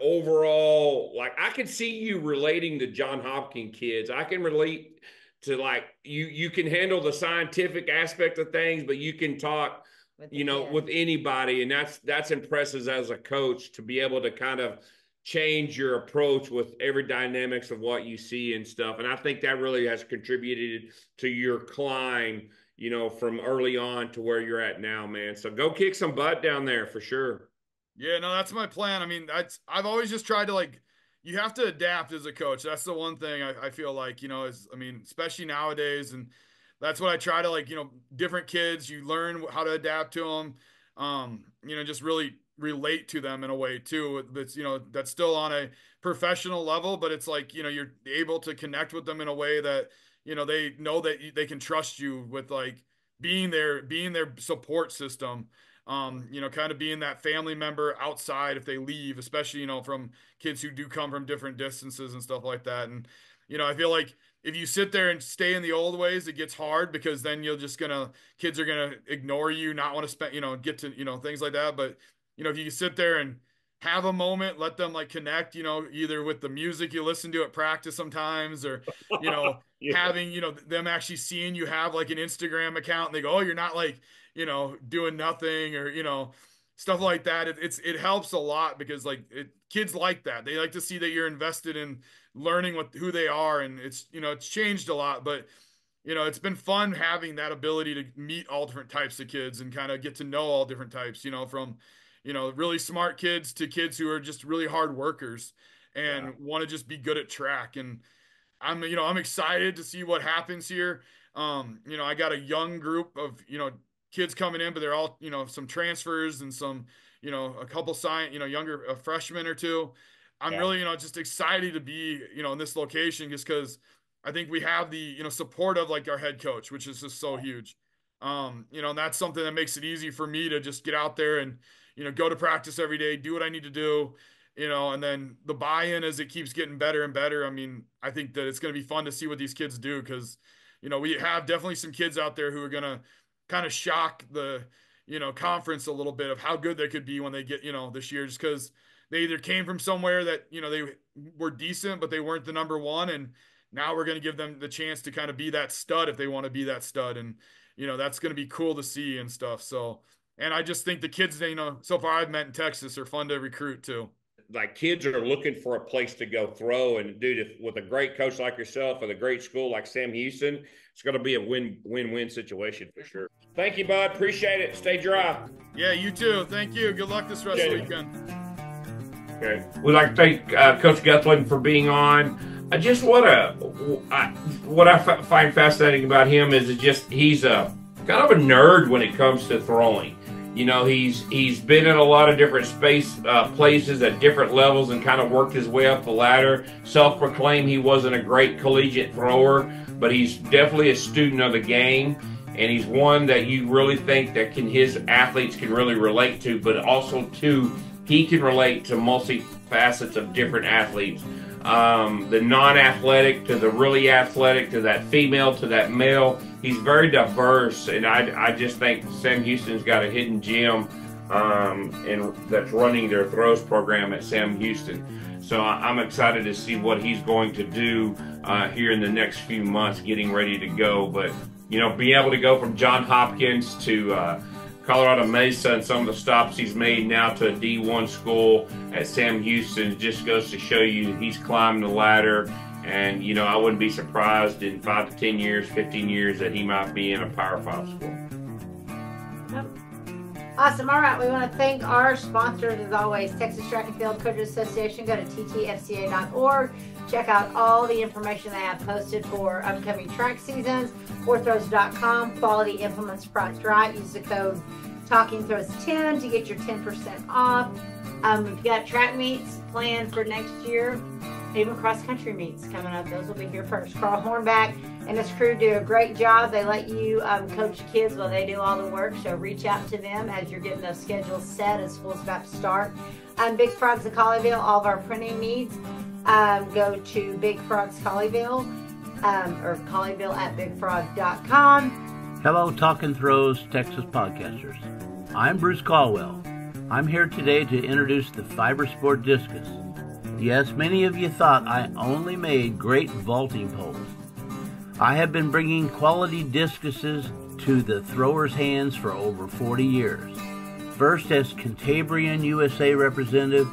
overall, like I can see you relating to John Hopkins kids. I can relate to like you can handle the scientific aspect of things, but you can talk, with anybody. And that's impressive as a coach to be able to kind of change your approach with every dynamics of what you see and stuff. And I think that really has contributed to your climb, from early on to where you're at now, man. So go kick some butt down there for sure. Yeah, no, that's my plan. I mean, I've always just tried to like, you have to adapt as a coach. That's the one thing I feel like, especially nowadays. And that's what I try to like, different kids, you learn how to adapt to them. Just really relate to them in a way too. That's, you know, that's still on a professional level, but it's like, you know, you're able to connect with them in a way that, you know that they can trust you with like being their support system. You know, kind of being that family member outside if they leave, especially, you know, from kids who do come from different distances and stuff like that. And, you know, I feel like if you sit there and stay in the old ways, it gets hard because then kids are going to ignore you, not want to spend, you know, get to, you know, things like that. But, you know, if you sit there and have a moment, let them like connect, you know, either with the music you listen to at practice sometimes, or, you know, Yeah. having, you know, them actually seeing you have like an Instagram account and they go, oh, you're not like, you know, doing nothing, or, you know, stuff like that. It helps a lot because like kids like that. They like to see that you're invested in learning who they are. And it's, you know, it's changed a lot, but, you know, it's been fun having that ability to meet all different types of kids and kind of get to know all different types, you know, from, you know, really smart kids to kids who are just really hard workers and want to just be good at track. And I'm excited to see what happens here. You know, I got a young group of, you know, kids coming in, but they're all, you know, some transfers and some, you know, a couple younger, a freshman or two. I'm really, you know, just excited to be, you know, in this location just because I think we have the, you know, support of like our head coach, which is just so huge. You know, and that's something that makes it easy for me to just get out there and, you know, go to practice every day, do what I need to do, you know, and then the buy-in as it keeps getting better and better. I mean, I think that it's going to be fun to see what these kids do because, you know, we have definitely some kids out there who are going to kind of shock the, you know, conference a little bit of how good they could be when they get, you know, this year, just because they either came from somewhere that, you know, they were decent, but they weren't the number one. And now we're going to give them the chance to kind of be that stud if they want to be that stud. And, you know, that's going to be cool to see and stuff. So, and I just think the kids, you know, so far I've met in Texas are fun to recruit too. Like kids are looking for a place to go throw, and dude, with a great coach like yourself and a great school like Sam Houston, it's going to be a win-win situation for sure. Thank you, bud. Appreciate it. Stay dry. Yeah, you too. Thank you. Good luck this rest of the weekend. Okay. We'd like to thank Coach Guthland for being on. What I find fascinating about him is he's a kind of a nerd when it comes to throwing. You know, he's been in a lot of different places at different levels and kind of worked his way up the ladder. Self-proclaimed he wasn't a great collegiate thrower, but he's definitely a student of the game, and he's one that you really think that his athletes can really relate to, but also too, he can relate to multi-facets of different athletes. The non-athletic to the really athletic to that female to that male. He's very diverse, and I just think Sam Houston's got a hidden gem and that's running their throws program at Sam Houston. So I'm excited to see what he's going to do here in the next few months, getting ready to go. But, you know, being able to go from John Hopkins to Colorado Mesa and some of the stops he's made now to a D1 school at Sam Houston just goes to show you he's climbing the ladder. And, you know, I wouldn't be surprised in 5 to 10 years, 15 years that he might be in a Power 5 school. Yep. Awesome. All right. We want to thank our sponsors, as always, Texas Track and Field Coaches Association. Go to ttfca.org. Check out all the information they have posted for upcoming track seasons. Forthrows.com. Quality implements priced right. Use the code TalkingThrows10 to get your 10% off. We've got track meets planned for next year. Even cross-country meets coming up. Those will be here first. Carl Hornback and his crew do a great job. They let you coach kids while they do all the work. So reach out to them as you're getting those schedules set as school's about to start. Big Frogs of Colleyville, all of our printing needs. Go to Big Frogs Colleyville or Colleyville at bigfrog.com. Hello, Talking Throws Texas podcasters. I'm Bruce Caldwell. I'm here today to introduce the Fiber Sport Discus. Yes, many of you thought I only made great vaulting poles. I have been bringing quality discuses to the throwers' hands for over 40 years. First as Cantabrian USA representative,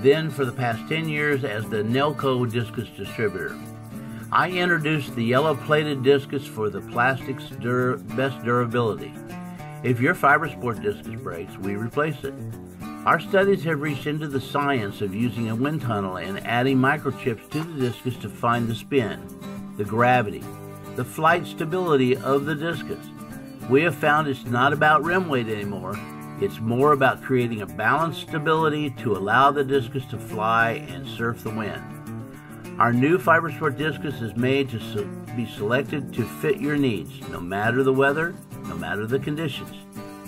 then for the past 10 years as the Nelco discus distributor. I introduced the yellow-plated discus for the plastic's best durability. If your Fiber Sport discus breaks, we replace it. Our studies have reached into the science of using a wind tunnel and adding microchips to the discus to find the spin, the gravity, the flight stability of the discus. We have found it's not about rim weight anymore. It's more about creating a balanced stability to allow the discus to fly and surf the wind. Our new FiberSport discus is made to be selected to fit your needs, no matter the weather, no matter the conditions.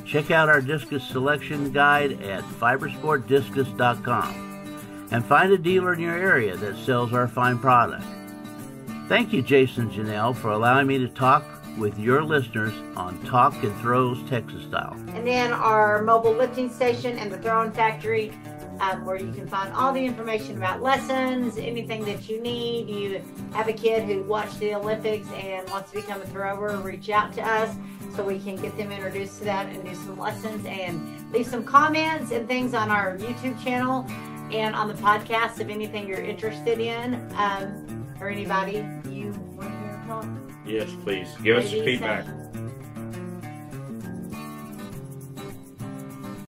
Check out our discus selection guide at fibersportdiscus.com and find a dealer in your area that sells our fine product. Thank you, Jason and Janelle, for allowing me to talk with your listeners on Talk and Throws Texas Style. And then our mobile lifting station and the throwing factory, where you can find all the information about lessons, anything that you need. You have a kid who watched the Olympics and wants to become a thrower, reach out to us so we can get them introduced to that and do some lessons and leave some comments and things on our YouTube channel and on the podcast of anything you're interested in, or anybody you want to hear talk. Yes, please. Give us feedback.